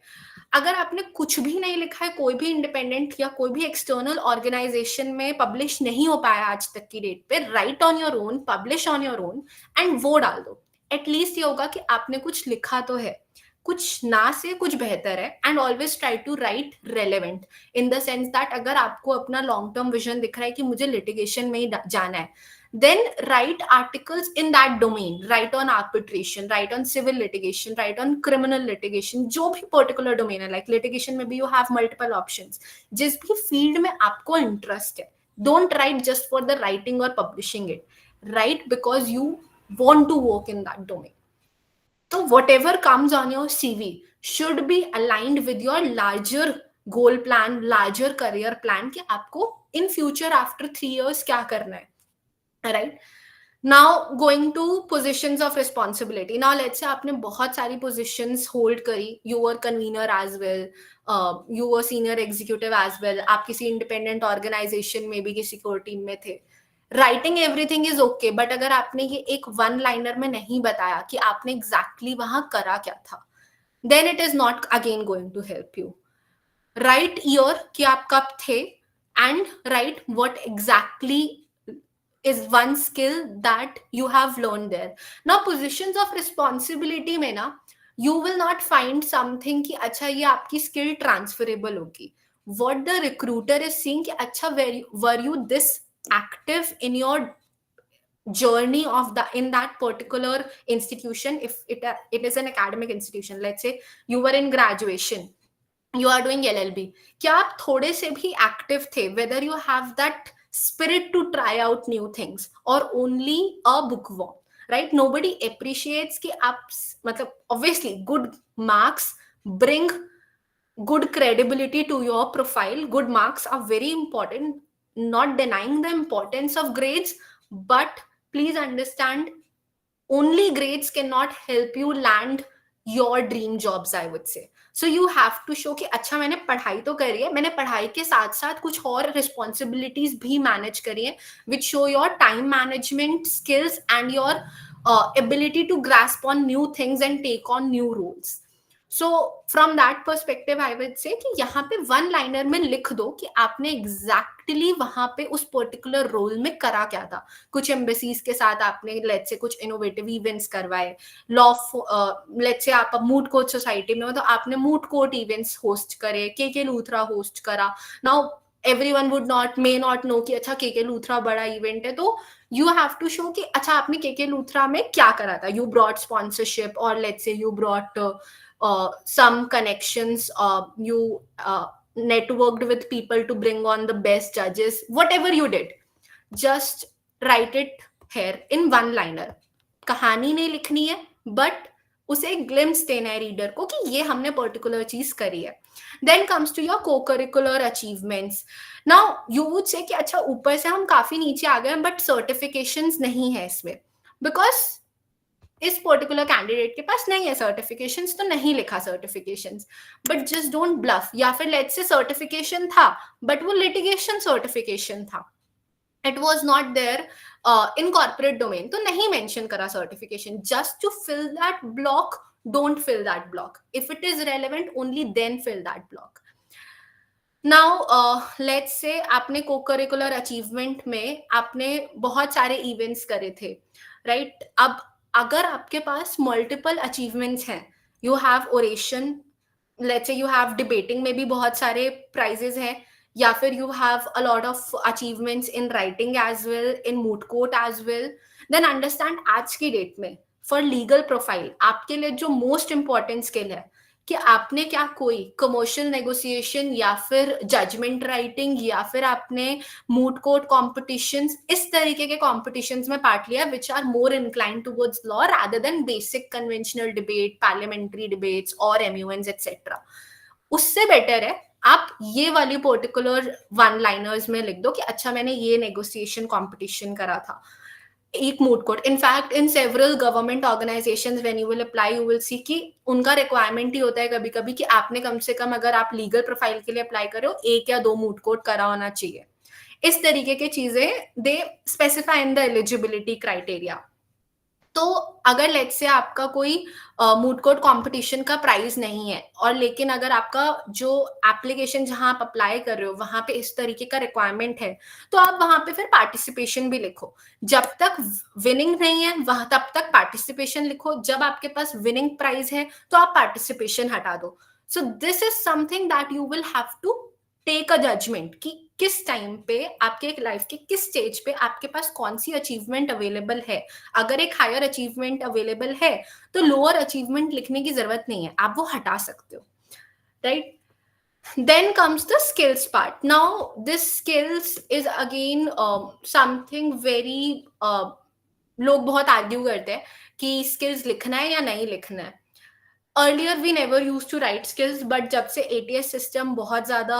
अगर आपने कुछ भी नहीं लिखा है, कोई भी independent या कोई भी एक्सटर्नल ऑर्गेनाइजेशन में पब्लिश नहीं हो पाया आज तक की डेट पे, right on your own, publish on your own and वो डाल दो. एटलीस्ट ये होगा कि आपने कुछ लिखा तो है, कुछ ना से कुछ बेहतर है. And always try to write relevant in the sense that अगर आपको अपना लॉन्ग टर्म विजन दिख रहा है कि मुझे लिटिगेशन में ही जाना है, then write articles in that domain. Write on arbitration, write on civil litigation, write on criminal litigation, जो भी particular domain है. Like litigation में भी you have multiple options. जिस भी field में आपको interest है, don't write just for the writing or publishing it. Write because you want to work in that domain. So whatever comes on your CV should be aligned with your larger goal plan, larger career plan कि आपको in future after 3 years क्या करना है. Right. Now going to positions of responsibility. Now let's say आपने बहुत सारी positions hold करी, you were convener as well, you were senior executive as well, आप किसी independent organization में भी किसी core team में थे. Writing everything is okay, but अगर आपने ये एक one liner में नहीं बताया कि आपने exactly वहाँ करा क्या था, then it is not again going to help you. Write year कि आप कब थे and write what exactly is one skill that you have learned there. Now positions of responsibility में ना you will not find something कि अच्छा ये आपकी skill transferable होगी. What the recruiter is seeing कि अच्छा were you this active in your journey of in that particular institution, if it is an academic institution. Let's say you were in graduation, you are doing LLB, क्या आप थोड़े से भी active थे, whether you have that spirit to try out new things or only a bookworm, right. Nobody appreciates कि आप मतलब obviously good marks bring good credibility to your profile. Good marks are very important. not denying the importance of grades, but please understand, only grades cannot help you land your dream jobs, I would say. So you have to show कि अच्छा मैंने पढ़ाई तो करी है, मैंने पढ़ाई के साथ साथ कुछ और responsibilities भी manage करी है, which show your time management skills and your ability to grasp on new things and take on new roles. So from that perspective I would से कि यहाँ पे वन लाइनर में लिख दो कि आपने एग्जैक्टली वहां पे उस पर्टिकुलर रोल में करा क्या था. कुछ एम्बेसीज के साथ आपने लेट्स से कुछ इनोवेटिव इवेंट्स करवाए, लॉ लेट्स से आप मूड कोर्ट सोसाइटी में हो तो आपने मूड कोर्ट इवेंट्स होस्ट करे, के लूथरा होस्ट करा. Now everyone would not may not know कि अच्छा के लूथरा बड़ा इवेंट है, तो you have to show कि अच्छा आपने के लूथरा में क्या करा था. You brought sponsorship or let's say you brought some connections, you networked with people to bring on the best judges, whatever you did, just write it here in one liner. कहानी नहीं लिखनी है, but उसे एक glimpse देना है reader को कि ये हमने पर्टिकुलर चीज करी है. Then comes to your co-curricular achievements. Now you would say कि अच्छा ऊपर से हम काफी नीचे आ गए, but certifications नहीं है इसमें, because इस पर्टिकुलर कैंडिडेट के पास नहीं है सर्टिफिकेशंस, तो नहीं लिखा certifications. But just don't bluff. या फिर लेट्स से सर्टिफिकेशन था बट वो लिटिगेशन सर्टिफिकेशन था, it was not there in corporate domain, तो नहीं मेंशन करा certification. Just to fill that block, don't fill that block. If it is relevant only then fill that block. Now let's say आपने को curricular achievement में आपने बहुत सारे events करे थे, राइट? अब अगर आपके पास मल्टीपल अचीवमेंट्स हैं, you have oration, let's say you have debating में भी बहुत सारे प्राइजेस हैं, या फिर you have a lot of achievements in writing as well, in moot court as well, then understand आज की डेट में फॉर लीगल प्रोफाइल आपके लिए जो मोस्ट इंपॉर्टेंट स्किल है कि आपने क्या कोई कमर्शियल नेगोशिएशन या फिर जजमेंट राइटिंग या फिर आपने मूड कोर्ट कॉम्पिटिशंस, इस तरीके के कॉम्पिटिशंस में पार्ट लिया which are more inclined towards law rather than basic conventional debate, parliamentary debates और एमयूएन्स एटसेट्रा. उससे बेटर है आप ये वाली पर्टिकुलर वन लाइनर्स में लिख दो कि अच्छा मैंने ये नेगोशिएशन कॉम्पिटिशन करा था, एक moot court. In fact in several government organisations when you will apply you will see कि उनका रिक्वायरमेंट ही होता है कभी कभी कि आपने कम से कम, अगर आप लीगल प्रोफाइल के लिए अप्लाई करो, 1 या 2 मूड कोर्ट करा होना चाहिए. इस तरीके की चीजें they specify in the eligibility criteria. तो अगर लेट्स से आपका कोई मूड कोर्ट कंपटीशन का प्राइज नहीं है, और लेकिन अगर आपका जो एप्लीकेशन जहां आप अप्लाई कर रहे हो वहां पे इस तरीके का रिक्वायरमेंट है, तो आप वहां पे फिर पार्टिसिपेशन भी लिखो. जब तक विनिंग नहीं है वहां तब तक पार्टिसिपेशन लिखो, जब आपके पास विनिंग प्राइज है तो आप पार्टिसिपेशन हटा दो. So this is something that you will have to take a judgement कि किस टाइम पे आपके लाइफ के किस स्टेज पे आपके पास कौन सी अचीवमेंट अवेलेबल है. अगर एक हायर अचीवमेंट अवेलेबल है तो लोअर अचीवमेंट लिखने की जरूरत नहीं है, आप वो हटा सकते हो, right? Then comes the skills part. Now this skills is again something very लोग बहुत आर्ग्यू करते हैं कि skills लिखना है या नहीं लिखना है. Earlier we never used to write skills, but जब से ATS system बहुत ज़्यादा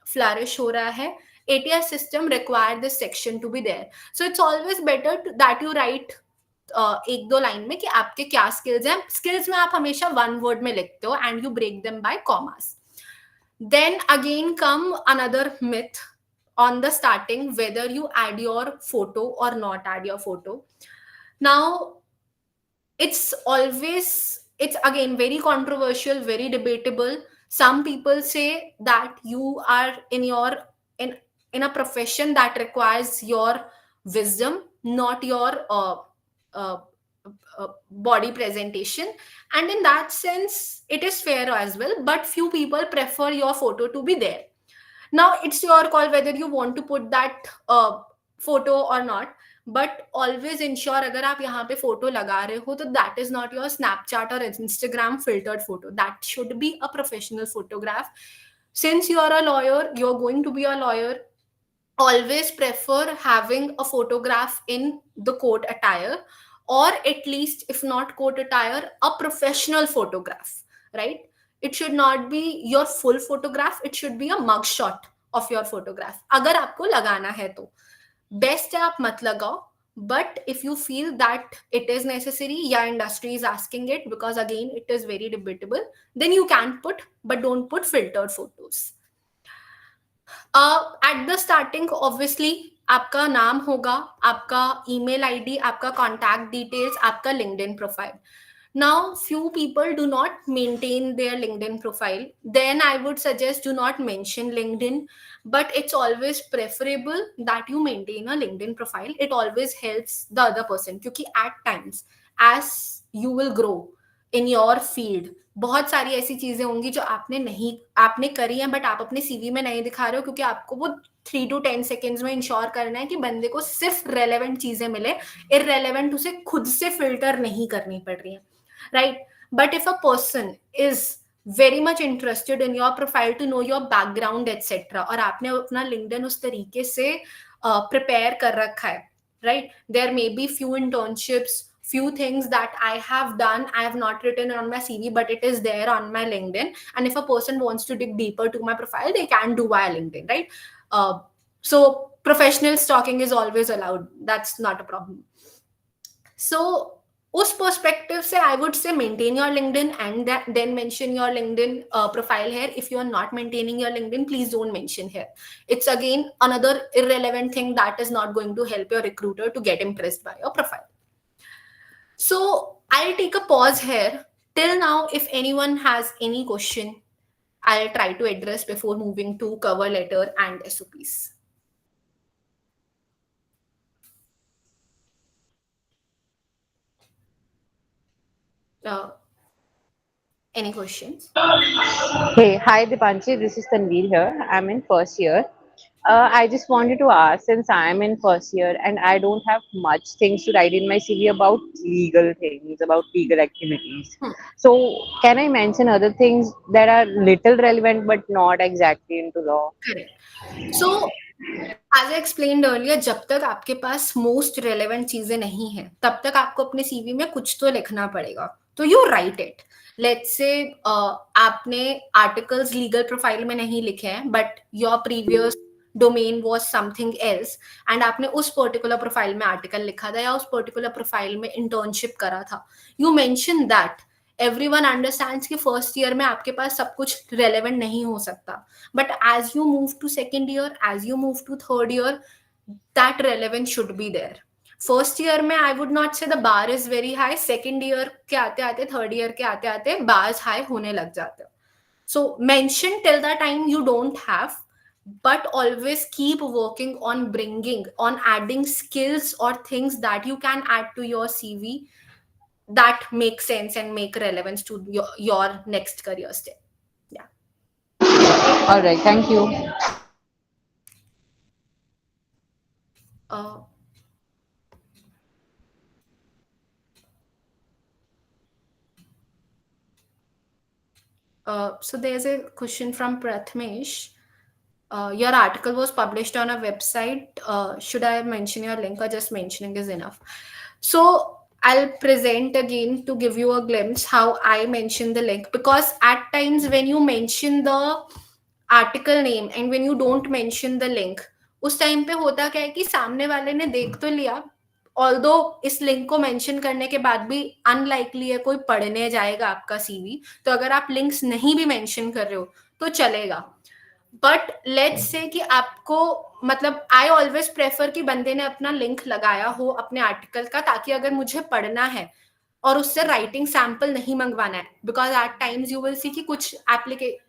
flourish हो रहा है, ATS system require this section to be there. So it's always better that you write 1-2 line में कि आपके क्या स्किल्स हैं. स्किल्स में आप हमेशा 1 word में लिखते हो and you break them by commas. Then again come another myth on the starting, whether you add your photo or not add your photo. Now it's again very controversial, very debatable. Some people say that you are in a profession that requires your wisdom, not your body presentation, and in that sense it is fair as well, but few people prefer your photo to be there. Now it's your call whether you want to put that photo or not, but always ensure अगर आप यहाँ पे photo लगा रहे हो तो that is not your Snapchat or Instagram filtered photo. That should be a professional photograph. Since you are a lawyer, you're going to be a lawyer, always prefer having a photograph in the court attire, or at least if not court attire, a professional photograph, right? It should not be your full photograph, it should be a mugshot of your photograph. अगर आपको लगाना है तो best है आप मत लगाओ, but if you feel that it is necessary, yeah, industry is asking it because again it is very debatable, then you can put, but don't put filtered photos. At the starting obviously आपका नाम होगा, आपका email ID, आपका contact details, आपका LinkedIn profile. Now, few people do not maintain their LinkedIn profile. Then I would suggest do not mention LinkedIn, but it's always preferable that you maintain a LinkedIn profile. It always helps the other person क्योंकि at times as you will grow in your field, बहुत सारी ऐसी चीजें होंगी जो आपने करी हैं बट आप अपने सीवी में नहीं दिखा रहे हो क्योंकि आपको वो 3 to 10 seconds में इंश्योर करना है कि बंदे को सिर्फ रेलेवेंट चीजें मिले, इररेलेवेंट उसे खुद से फिल्टर नहीं करनी पड़ रही है, right? But if a person is very much interested in your profile to know your background etc, और आपने अपना LinkedIn उस तरीके से prepare कर रखा है, right? There may be few internships, few things that I have done, I have not written on my CV, but it is there on my LinkedIn. And if a person wants to dig deeper to my profile, they can do via LinkedIn, right? So professional stalking is always allowed. That's not a problem. So उस perspective से I would say maintain your LinkedIn and then mention your LinkedIn profile here. If you are not maintaining your LinkedIn, please don't mention here. It's again another irrelevant thing that is not going to help your recruiter to get impressed by your profile. So I'll take a pause here. Till now, if anyone has any question, I'll try to address before moving to cover letter and SOPs. Any questions?
Hey, hi Deepanshi, this is Tanveer here. I'm in first year. I just wanted to ask, since I'm in first year and I don't have much things to write in my CV about legal things, about legal activities. So can I mention other things that are little relevant but not exactly into law?
Correct. So as I explained earlier, जब तक आपके पास most relevant चीजें नहीं है, तब तक आपको अपने CV में कुछ तो लिखना पड़ेगा. तो you write it. Let's say आपने articles legal profile में नहीं लिखे हैं, but your previous domain was something else, and आपने उस particular profile में article लिखा था या उस particular profile में internship करा था. You mention that. Everyone understands कि first year में आपके पास सब कुछ relevant नहीं हो सकता. But as you move to second year, as you move to third year, that relevance should be there. First year में I would not say the bar is very high. Second year के आते आते, third year के आते आते bars high होने लग जाते हैं. So mention till the time you don't have, but always keep working on adding skills or things that you can add to your CV that make sense and make relevance to your next career step. Yeah.
All right, thank you.
So there's a question from Prathmesh. Your article was published on a website. Should I mention your link or just mentioning is enough? So I'll present again to give you a glimpse how I mention the link, because at times when you mention the article name and when you don't mention the link, उस time पे होता क्या है कि सामने वाले ने देख तो लिया, ऑल्दो इस लिंक को मेंशन करने के बाद भी अनलाइकली है कोई पढ़ने जाएगा आपका सीवी, तो अगर आप लिंक्स नहीं भी मेंशन कर रहे हो तो चलेगा. बट लेट्स से कि आपको मतलब आई ऑलवेज प्रेफर कि बंदे ने अपना लिंक लगाया हो अपने आर्टिकल का, ताकि अगर मुझे पढ़ना है और उससे राइटिंग सैंपल नहीं मंगवाना है, because at times you will see कि कुछ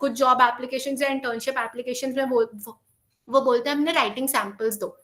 जॉब एप्लीकेशंस या इंटर्नशिप एप्लीकेशंस में वो बोलते हैं हमने राइटिंग सैंपल्स दो,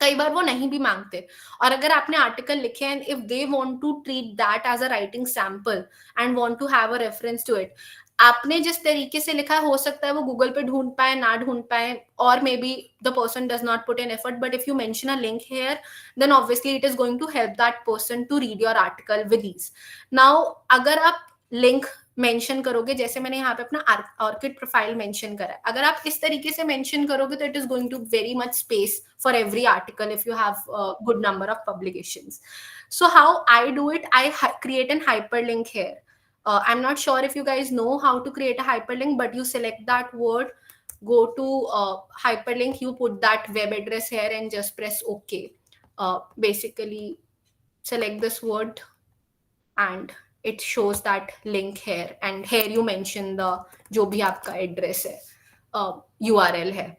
कई बार वो नहीं भी मांगते. और अगर आपने आर्टिकल लिखे and if they want to treat that as a writing sample and want to have a reference to it, आपने जिस तरीके से लिखा है हो सकता है वो गूगल पे ढूंढ पाए ना ढूंढ पाए, और maybe the person does not put in effort, but if you mention a link here then obviously it is going to help that person to read your article with ease. Now अगर आप link mention करोगे, जैसे मैंने यहाँ पे अपना orchid profile mention करा है, अगर आप इस तरीके से मेंशन करोगे तो it is going to very much space for every article if you have good number of publications. So how I do it, I create an hyperlink here. I'm not sure if you guys know how to create a hyperlink, but you select that word, go to hyperlink, you put that web address here and just press OK. Basically, select this word and it shows that link here, and here you mention the जो भी आपका address है, URL है,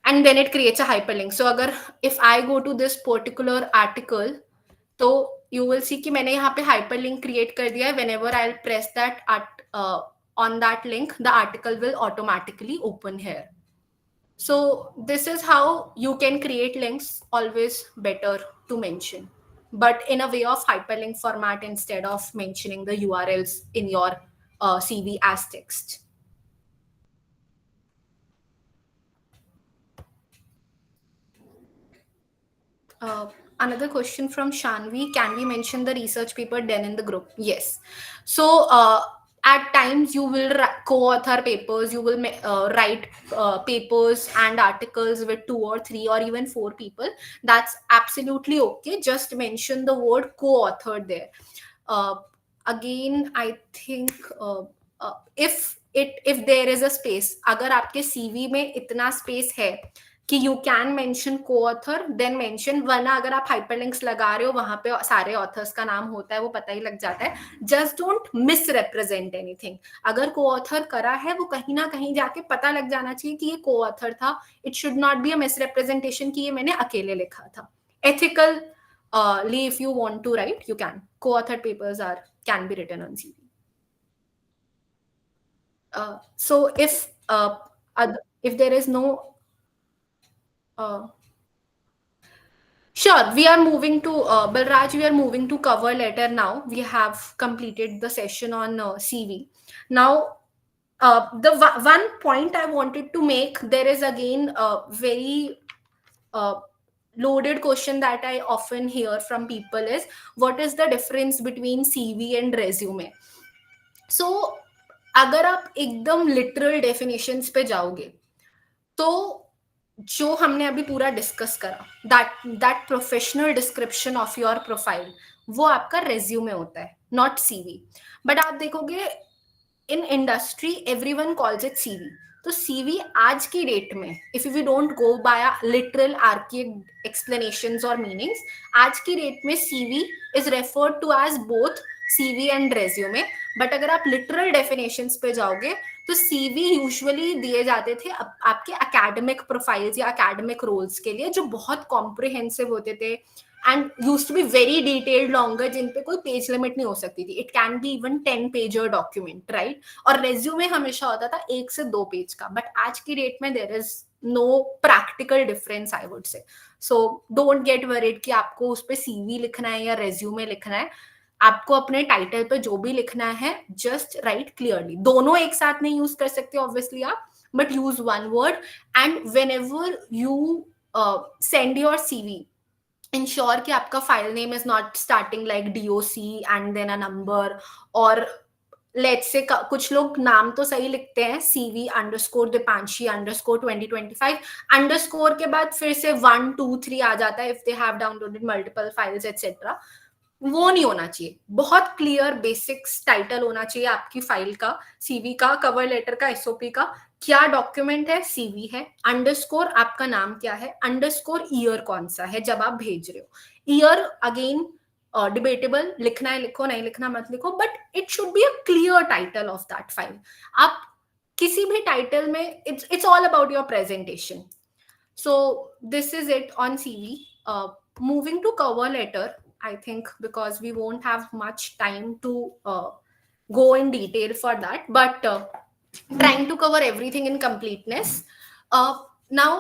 and then it creates a hyperlink. So अगर if I go to this particular article, तो you will see कि मैंने यहाँ पे hyperlink create कर दिया है. Whenever I'll press that on that link, the article will automatically open here. So this is how you can create links, always better to mention, but in a way of hyperlink format instead of mentioning the URLs in your CV as text. Another question from Shanvi: can we mention the research paper done in the group? Yes. So at times you will co-author papers, you will write papers and articles with 2 or 3 or even 4 people. That's absolutely okay. Just mention the word co-authored there. Again, I think if there is a space, अगर आपके CV में इतना space है कि you can mention co-author, then mention. वरना अगर आप hyperlinks लगा रहे हो, वहां पे सारे authors का नाम होता है, वो पता ही लग जाता है. Just don't misrepresent anything. अगर co-author करा है, वो कहीं ना कहीं जाके पता लग जाना चाहिए कि ये co-author था. It should not be a misrepresentation कि ये मैंने अकेले लिखा था. Ethical if you want to write, you can. Co-authored papers can be written on CV. So if there is no sure, we are moving to Balraj. We are moving to cover letter now. We have completed the session on CV. Now, the one point I wanted to make, there is again a very loaded question that I often hear from people is, what is the difference between CV and resume? So, अगर आप एकदम literal definitions पे जाओगे, तो जो हमने अभी पूरा डिस्कस करा, that professional description of your profile, वो आपका resume होता है, not CV. But आप देखोगे in industry everyone calls it CV. तो CV आज की डेट में, if we don't go by a literal archaic explanations or meanings, आज की डेट में CV is referred to as both CV and resume. But अगर आप लिटरल डेफिनेशंस पे जाओगे, तो CV यूजुअली दिए जाते थे आपके एकेडमिक प्रोफाइल्स या एकेडमिक रोल्स के लिए, जो बहुत कॉम्प्रिहेंसिव होते थे and used to be very detailed, longer, जिन पे कोई पेज लिमिट नहीं हो सकती थी. It can be even 10 pager document, right? और रेज्यूमे हमेशा होता था 1 से 2 पेज का. बट आज की डेट में there is no practical difference, I would say. So don't get worried कि आपको उस पे CV लिखना है या रेज्यूमे लिखना है. आपको अपने टाइटल पे जो भी लिखना है, जस्ट राइट क्लियरली. दोनों एक साथ नहीं यूज कर सकते ऑब्वियसली आप, but use one word. And whenever you send your CV, ensure कि आपका file name is not starting like DOC and then a number, और लेट्स से कुछ लोग नाम तो सही लिखते हैं, CV_Deepanshi_2025 अंडरस्कोर के बाद फिर से 1 2 3 आ जाता है, if they have downloaded multiple files etcetera. वो नहीं होना चाहिए. बहुत क्लियर बेसिक्स टाइटल होना चाहिए आपकी फाइल का, CV का, कवर लेटर का, SOP का. क्या डॉक्यूमेंट है? CV है. अंडरस्कोर आपका नाम क्या है, अंडरस्कोर ईयर कौन सा है जब आप भेज रहे हो. ईयर अगेन डिबेटेबल, लिखना है लिखो, नहीं लिखना मत लिखो, but it should be a clear title of that file. आप किसी भी टाइटल में, it's all about your presentation. So this is it on CV. Moving to cover letter, I think, because we won't have much time to go in detail for that, but trying to cover everything in completeness. Now,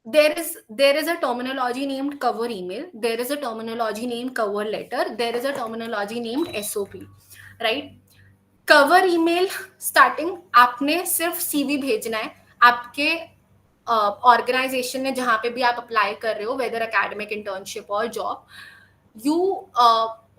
there is a terminology named cover email, there is a terminology named cover letter, there is a terminology named SOP, right? Cover email starting, आपने सिर्फ CV भेजना है आपके organisation में जहां पे भी आप अप्लाई कर रहे हो, वेदर एकेडमिक, इंटर्नशिप और जॉब.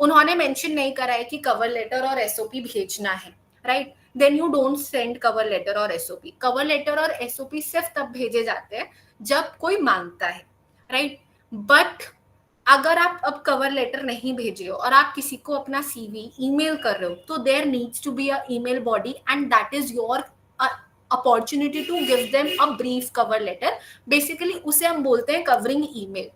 उन्होंने मेंशन नहीं करा है कि कवर लेटर और SOP भेजना है, right? Then you don't send cover letter और SOP. कवर लेटर और SOP सिर्फ तब भेजे जाते हैं जब कोई मांगता है, राइट? बट अगर आप अब कवर लेटर नहीं भेजे हो और आप किसी को अपना CV ईमेल कर रहे हो, तो there needs to be a email body, and that is your opportunity to give them a brief cover letter. Basically उसे हम बोलते हैं covering email.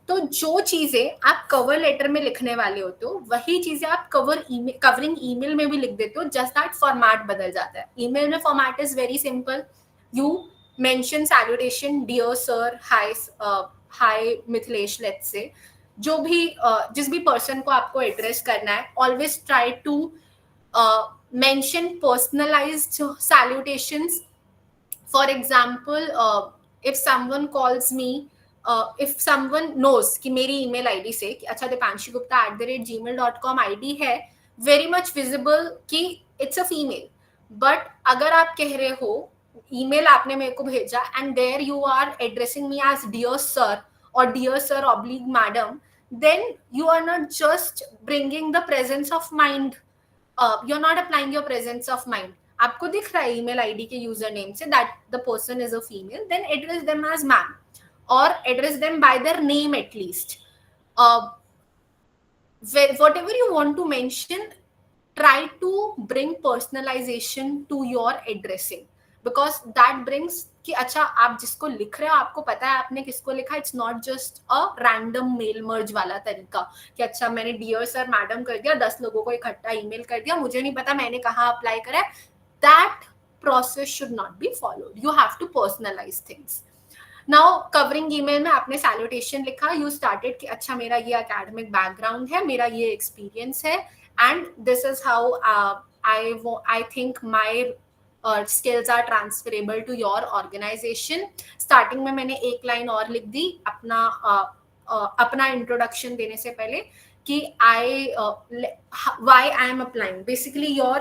तो जो चीजें आप कवर लेटर में लिखने वाले होते हो वही चीजें आप कवरिंग ईमेल में भी लिख देते हो, जस्ट दैट फॉर्मेट बदल जाता है. ईमेल में format is very simple. You mention salutation, dear sir, hi Mithilesh, let's say जो भी जिस भी पर्सन को आपको एड्रेस करना है, always try to mention personalised salutations. For example, if someone calls me, if someone knows कि मेरी email ID से कि अच्छा deepanshigupta@gmail.com ID है, very much visible कि it's a female. But अगर आप कह रहे हो email आपने मेरे को भेजा and there you are addressing me as dear sir or dear sir oblique madam, then you are not just bringing the presence of mind. You're not applying your presence of mind. आपको दिख रहा है email ID के user name से that the person is a female, then address them as ma'am और address them by their name at least. Whatever you want to mention, try to bring personalization to your addressing, because that brings कि अच्छा आप जिसको लिख रहे हो आपको पता है आपने किसको लिखा. It's not just a random mail merge वाला तरीका कि अच्छा मैंने डियर सर मैडम कर दिया, 10 लोगों को इकट्ठा ईमेल कर दिया, मुझे नहीं पता मैंने कहाँ अप्लाई करा है. That process should not be followed. You have to personalize things. Now covering email में आपने salutation लिखा, you started कि अच्छा मेरा ये academic background है, मेरा ये experience है, and this is how I think my skills are transferable to your organization. Starting में मैंने एक line और लिख दी अपना introduction देने से पहले कि why I am applying. Basically your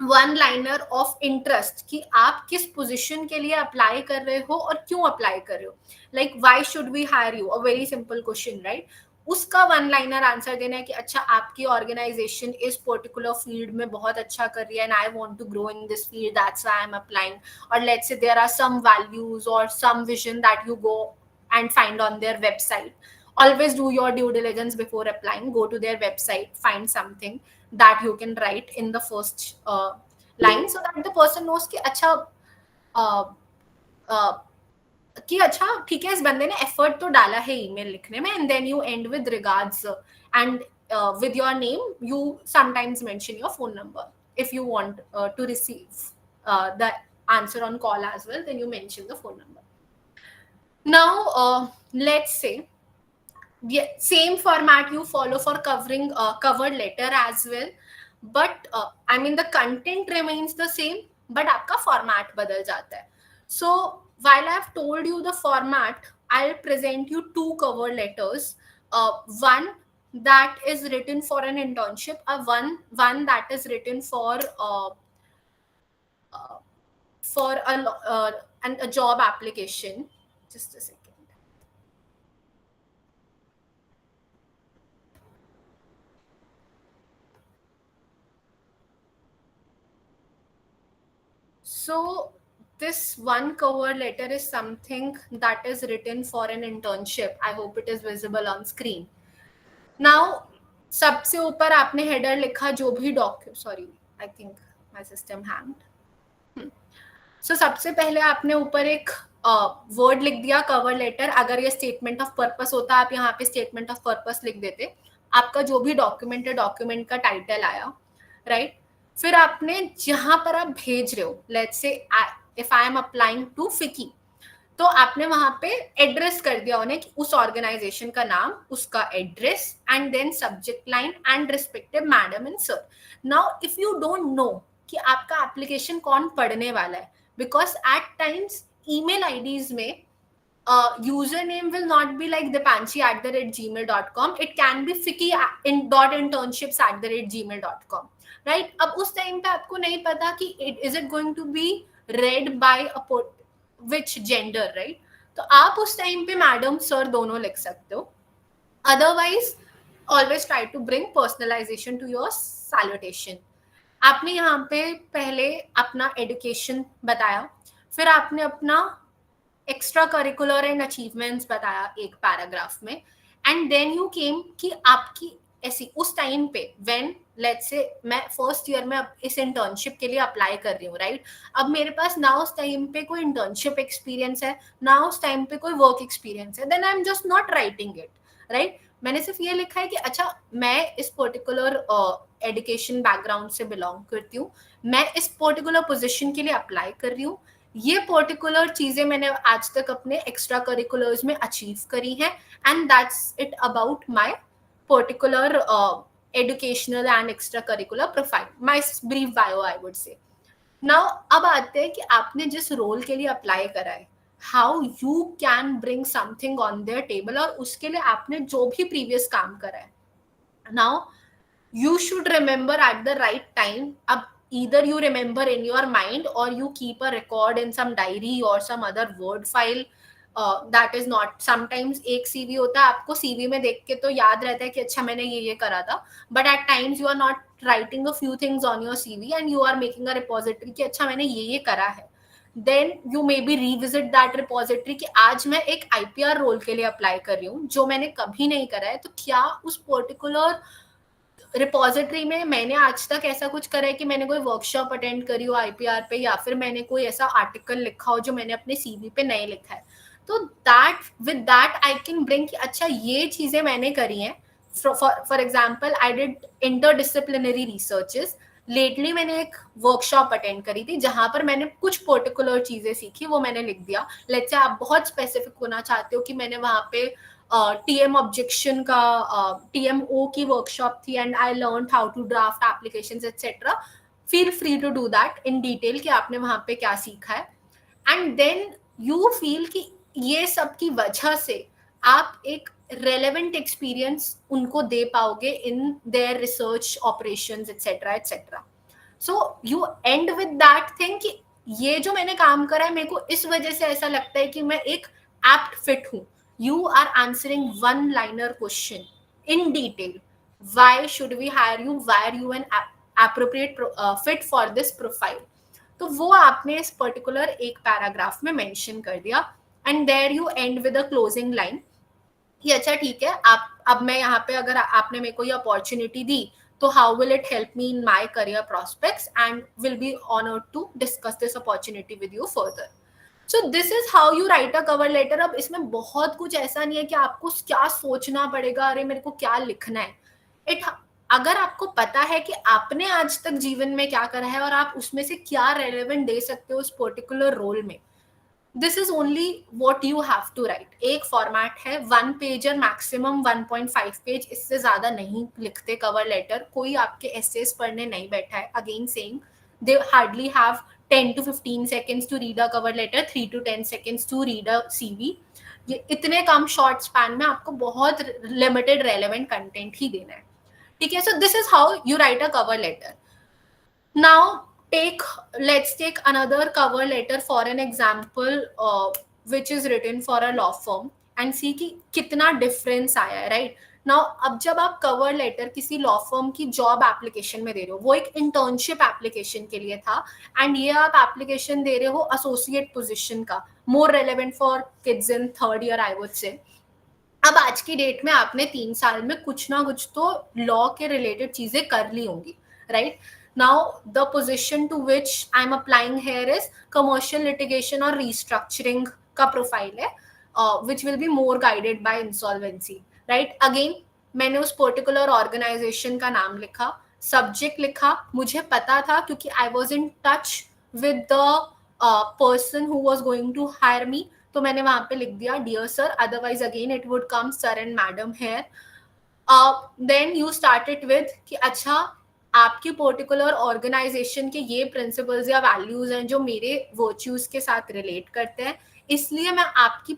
one liner of interest कि आप किस पोजीशन के लिए अप्लाई कर रहे हो और क्यों अप्लाई कर रहे हो. Like why should we hire you, a very simple question, right. उसका वन लाइनर आंसर देना है कि अच्छा आपकी ऑर्गेनाइजेशन इस पर्टिकुलर फील्ड में बहुत अच्छा कर रही है and I want to grow in this field, that's why I am applying. और let's say there are some values और some vision that you go and find on their website. Always do your due diligence before applying. Go to their website, find something that you can write in the first line so that the person knows कि अच्छा ठीक है इस बंदे ने effort तो डाला है ईमेल लिखने में. And then you end with regards and with your name. You sometimes mention your phone number. If you want to receive the answer on call as well, then you mention the phone number. Now let's say same format you follow for covering cover letter as well, but I mean the content remains the same, but आपका format बदल जाता है. So while I have told you the format, I'll present you two cover letters. One that is written for an internship, one that is written for a job application. Just a second. So this one cover letter is something that is written for an internship. I hope it is visible on screen. Now सबसे ऊपर आपने header लिखा जो भी sorry, I think my system hanged. So सबसे पहले आपने ऊपर एक वर्ड लिख दिया कवर लेटर. अगर ये स्टेटमेंट ऑफ पर्पस होता आप यहाँ पे स्टेटमेंट ऑफ पर्पस लिख देते. आपका जो भी डॉक्यूमेंट है डॉक्यूमेंट का टाइटल आया, राइट. फिर आपने जहां पर आप भेज रहे हो, let's say if I am applying to FICCI, तो आपने वहां पे एड्रेस कर दिया उन्हें कि उस ऑर्गेनाइजेशन का नाम, उसका address and then subject line and respective madam and sir. Now if you don't know कि आपका एप्लीकेशन कौन पढ़ने वाला है, because at times email IDs में username will not be like deepanshi@gmail.com. It can be fiki.internships@gmail.com, right. अब उस time पे आपको नहीं पता कि is it going to be read by which gender, right. तो आप उस टाइम पे मैडम सर दोनों लिख सकते हो. Otherwise always try to bring personalization to your salutation. आपने यहाँ पे पहले अपना एजुकेशन बताया, फिर आपने अपना एक्स्ट्रा करिकुलर एंड अचीवमेंट्स बताया एक पैराग्राफ में, एंड देन यू केम कि आपकी ऐसी उस टाइम पे व्हेन लेट्स से मैं फर्स्ट ईयर में इस इंटर्नशिप के लिए अप्लाई कर रही हूँ, राइट? अब मेरे पास ना उस टाइम पे कोई इंटर्नशिप एक्सपीरियंस है, ना उस टाइम पे कोई वर्क एक्सपीरियंस है, then I am just not writing it, right? मैंने सिर्फ ये लिखा है कि अच्छा मैं इस पर्टिकुलर एजुकेशन बैकग्राउंड से बिलोंग करती हूँ, मैं इस पर्टिकुलर पोजीशन के लिए अप्लाई कर रही हूँ, ये पर्टिकुलर चीजें मैंने आज तक अपने एक्स्ट्रा करिकुलर्स में अचीव करी हैं, and that's it about my particular educational and extracurricular profile, my brief bio I would say. Now अब आते हैं कि आपने जिस रोल के लिए अप्लाई करा है, how you can bring something on their table, और उसके लिए आपने जो भी प्रीवियस काम करा है, now you should remember at the right time. Ab either you remember in your mind or you keep a record in some diary or some other word file. That is not, sometimes एक CV होता है, आपको CV में देख के तो याद रहता है कि अच्छा मैंने ये करा था, but at times you are not writing a few things on your CV and you are making a repository कि अच्छा मैंने ये करा है. Then you maybe revisit that repository कि आज मैं एक IPR रोल के लिए अप्लाई कर रही हूँ जो मैंने कभी नहीं करा है, तो क्या उस पर्टिकुलर रिपोजिटरी में मैंने आज तक ऐसा कुछ करा है कि मैंने कोई वर्कशॉप अटेंड करी हो आईपीआर पे, या फिर मैंने कोई ऐसा आर्टिकल लिखा हो जो मैंने अपने सीवी पे नहीं लिखा है. तो that with that I can bring कि अच्छा ये चीजें मैंने करी हैं. For example I did interdisciplinary researches. Lately मैंने एक वर्कशॉप अटेंड करी थी जहां पर मैंने कुछ पर्टिकुलर चीजें सीखी, वो मैंने लिख दिया. लेट्स से आप बहुत स्पेसिफिक होना चाहते हो कि मैंने वहां पे टीएम ऑब्जेक्शन का टीएमओ की वर्कशॉप थी and I learn how to draft applications etcetera. Feel free to do that in detail कि आपने वहां पे क्या सीखा है, एंड देन यू फील कि ये सब की वजह से आप एक रेलेवेंट एक्सपीरियंस उनको दे पाओगे in their research operations etcetera etcetera. So you end with that thing कि ये जो मैंने काम करा है मेरे को इस वजह से ऐसा लगता है कि मैं एक एप्ट फिट हूं. You are answering one liner question in detail. Why should we hire you? Why are you an appropriate fit for this profile? तो वो आपने इस पर्टिकुलर एक पैराग्राफ में मेंशन कर दिया, and there you end with a closing line कि अच्छा ठीक है, आप अब मैं यहाँ पे अगर आपने मेरे को ये अपॉर्चुनिटी दी तो how will it help me in my career prospects, and will be honoured to discuss this opportunity with you further. So this is how you write a cover letter. अब इसमें बहुत कुछ ऐसा नहीं है कि आपको क्या सोचना पड़ेगा, अरे मेरे को क्या लिखना है. इट अगर आपको पता है कि आपने आज तक जीवन में क्या करा है और आप उसमें से क्या रेलेवेंट दे सकते हो उस पर्टिकुलर रोल में, this is only what you have to write. एक फॉर्मेट है 1 पेजर, मैक्सिमम 1.5 पेज, इससे ज्यादा नहीं लिखते कवर लेटर. कोई आपके एसेस पढ़ने नहीं बैठा है. Again saying, they hardly have 10 to 15 seconds to read a cover letter, 3 to 10 seconds to read a CV. ये इतने कम शॉर्ट स्पैन में आपको बहुत लिमिटेड रेलेवेंट कंटेंट ही देना है. ठीक है, so this is how you write a cover letter. Now let's take another cover letter for an example, which is written for a law firm, and see कि कितना difference आया है, right? Now अब जब आप कवर लेटर किसी law firm की job application में दे रहे हो, वो एक इंटर्नशिप एप्लीकेशन के लिए था, एंड ये आप एप्लीकेशन दे रहे हो एसोसिएट पोजीशन का, more relevant for kids in 3rd year I would say. अब आज की डेट में आपने 3 साल में कुछ ना कुछ तो लॉ के रिलेटेड चीजें कर ली होंगी, right? Now, the position to which I'm applying here is commercial litigation or restructuring का profile है, which will be more guided by insolvency, right? Again, मैंने उस particular organization का नाम लिखा, subject लिखा, मुझे पता था क्योंकि I was in touch with the person who was going to hire me, तो मैंने वहां पे लिख दिया dear sir, otherwise again it would come sir and madam here. Then you start it with कि अच्छा आपकी पर्टिकुलर ऑर्गेनाइजेशन के ये प्रिंसिपल्स या वैल्यूज हैं जो मेरे वर्च्यूज के साथ रिलेट करते हैं, इसलिए मैं आपकी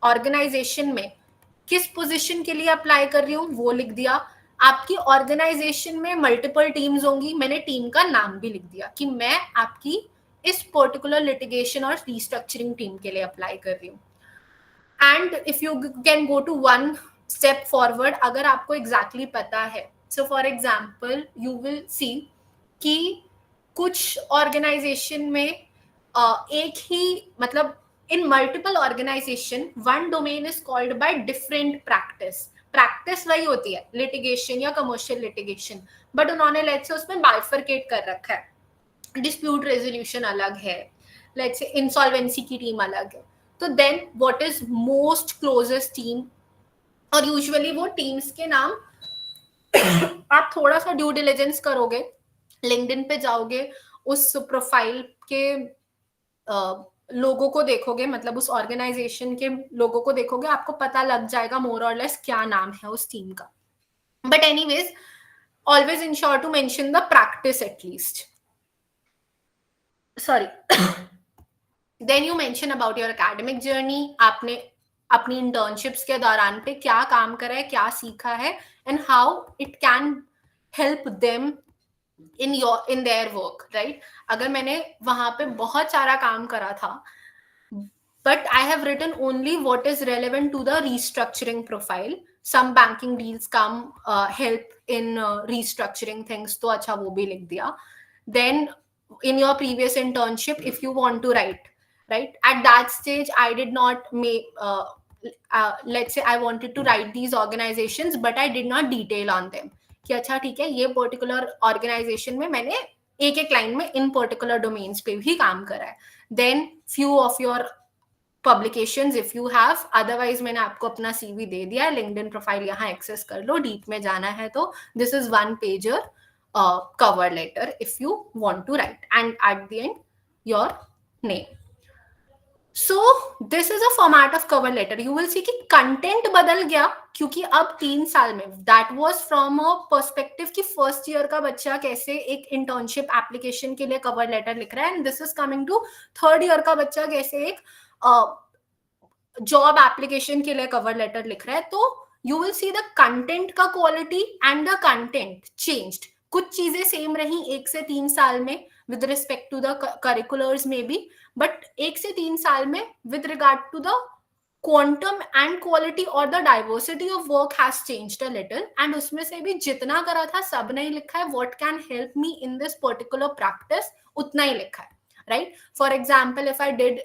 ऑर्गेनाइजेशन में किस पोजीशन के लिए अप्लाई कर रही हूँ वो लिख दिया. आपकी ऑर्गेनाइजेशन में मल्टीपल टीम्स होंगी, मैंने टीम का नाम भी लिख दिया कि मैं आपकी इस पर्टिकुलर लिटिगेशन और रिस्ट्रक्चरिंग टीम के लिए अप्लाई कर रही हूँ. And if you can go to 1 step forward, अगर आपको एग्जैक्टली पता है, so for example you will see कि कुछ ऑर्गेनाइजेशन में एक ही मतलब in multiple organisation one domain is called by different practice. Practice वही होती है, लिटिगेशन या कमर्शियल लिटिगेशन, बट उन्होंने लेट्स से उसमें बाइफरकेट कर रखा है, डिस्प्यूट रेजोल्यूशन अलग है, लेट्स से इंसॉल्वेंसी की टीम अलग है. तो then what is most closest team, और यूजुअली वो टीम्स के नाम आप थोड़ा सा ड्यू डिलिजेंस करोगे, लिंक्डइन पे जाओगे, उस प्रोफाइल के लोगों को देखोगे, मतलब उस ऑर्गेनाइजेशन के लोगों को देखोगे, आपको पता लग जाएगा मोर और लेस क्या नाम है उस टीम का. But anyways, always ensure to mention the practice at least. Sorry. Then you mention about your academic journey. आपने अपनी internships के दौरान पे क्या काम करा है, क्या सीखा है, and how it can help them in their work, right? अगर मैंने वहां पे बहुत सारा काम करा था, but I have written only what is relevant to the restructuring profile. Some banking deals come help in restructuring things, तो अच्छा वो भी लिख दिया. Then in your previous internship, if you want to write, right, at that stage I did not make let's say I wanted to write these organizations, but I did not detail on them कि अच्छा ठीक है, ये particular organisation में मैंने एक एक line में इन पर्टिकुलर डोमेन्स पे भी काम करा है. Then few of your publications if you have, otherwise मैंने आपको अपना सीवी दे दिया है, लिंक्डइन प्रोफाइल यहाँ एक्सेस कर लो, डीप में जाना है तो this is 1 pager cover letter if you want to write, and at the end your name. So this is a format of cover letter. You will see कि content बदल गया क्योंकि अब 3 साल में, that was from a perspective कि first year का बच्चा कैसे एक internship application के लिए cover letter लिख रहा है, and this is coming to third year का बच्चा कैसे एक job application के लिए cover letter लिख रहा है. तो you will see the content का quality and the content changed. कुछ चीजें सेम रही 1 से 3 साल में with respect to the curriculars maybe, but 1 से 3 साल में with regard to the quantum and quality or the diversity of work has changed a little, and उसमें से भी जितना करा था सब नहीं लिखा है. What can help me in this particular practice उतना ही लिखा है, right? For example, if I did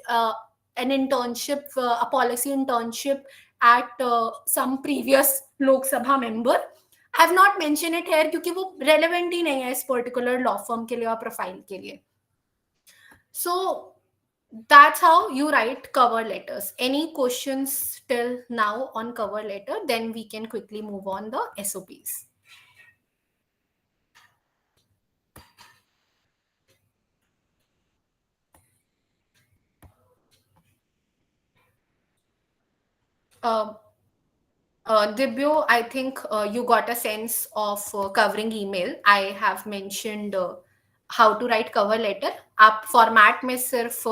an internship, a policy internship at some previous Lok Sabha member, I have not mentioned it here क्योंकि वो relevant ही नहीं है इस particular law firm के लिए और profile के लिए. So that's how you write cover letters. Any questions till now on cover letter? Then we can quickly move on the SOPs. Dibyo, I think you got a sense of covering email. I have mentioned how to write cover letter. आप format में सिर्फ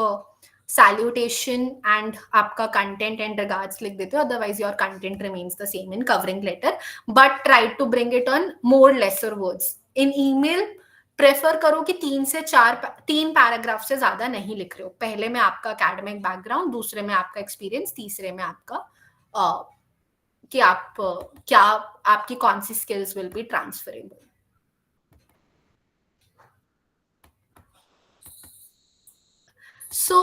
salutation and आपका content and regards लिख देते हो, otherwise your content remains the same in covering letter, but try to bring it on more lesser words. In email prefer करो कि 3 से 3 पैराग्राफ से ज्यादा नहीं लिख रहे हो. पहले में आपका एकेडमिक बैकग्राउंड, दूसरे में आपका एक्सपीरियंस, तीसरे में आपका कि आप क्या आपकी कौन सी skills will be transferable. So,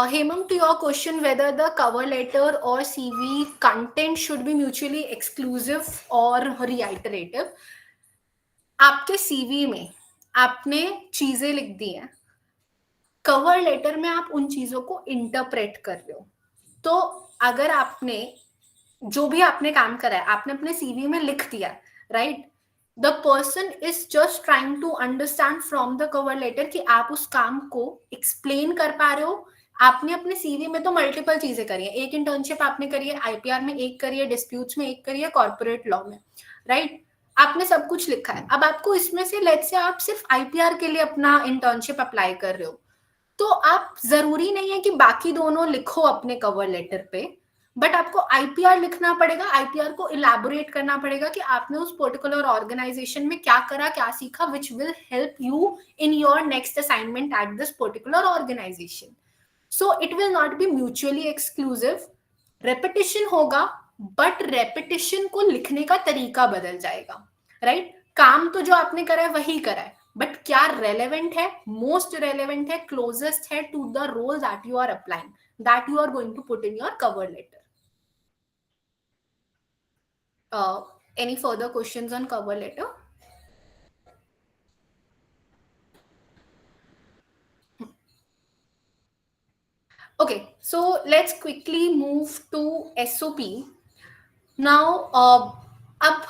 Hemam, to your question whether the cover letter or CV content should be mutually exclusive or reiterative, आपके CV में आपने चीजें लिख दी हैं, कवर लेटर में आप उन चीजों को इंटरप्रेट कर रहे हो. तो अगर आपने जो भी आपने काम करा है आपने अपने सीवी में लिख दिया, right, the person is just trying to understand from the cover letter कि आप उस काम को एक्सप्लेन कर पा रहे हो. आपने अपने सीवी में तो मल्टीपल चीजें करी है, एक इंटर्नशिप आपने करी है, आईपीआर में एक करी है, डिस्प्यूट्स में एक करी है, कॉर्पोरेट लॉ में, राइट, आपने सब कुछ लिखा है. अब आपको इसमें से लेट्स से आप सिर्फ आईपीआर के लिए अपना इंटर्नशिप अप्लाई कर रहे हो, तो आप जरूरी नहीं है कि बाकी दोनों लिखो अपने कवर लेटर पे, बट आपको आईपीआर लिखना पड़ेगा, आईपीआर को इलैबोरेट करना पड़ेगा कि आपने उस पर्टिकुलर ऑर्गेनाइजेशन में क्या करा, क्या सीखा, which will help you in your next assignment at this particular organisation. So it will not be mutually exclusive. Repetition होगा, बट रेपिटिशन को लिखने का तरीका बदल जाएगा, राइट? काम तो जो आपने करा है वही करा है, बट क्या रेलेवेंट है, मोस्ट रेलेवेंट है, क्लोजेस्ट है to the role that you are applying, that you are going to put in your cover letter. Any further questions on cover letter? Okay, so let's quickly move to SOP. Now, up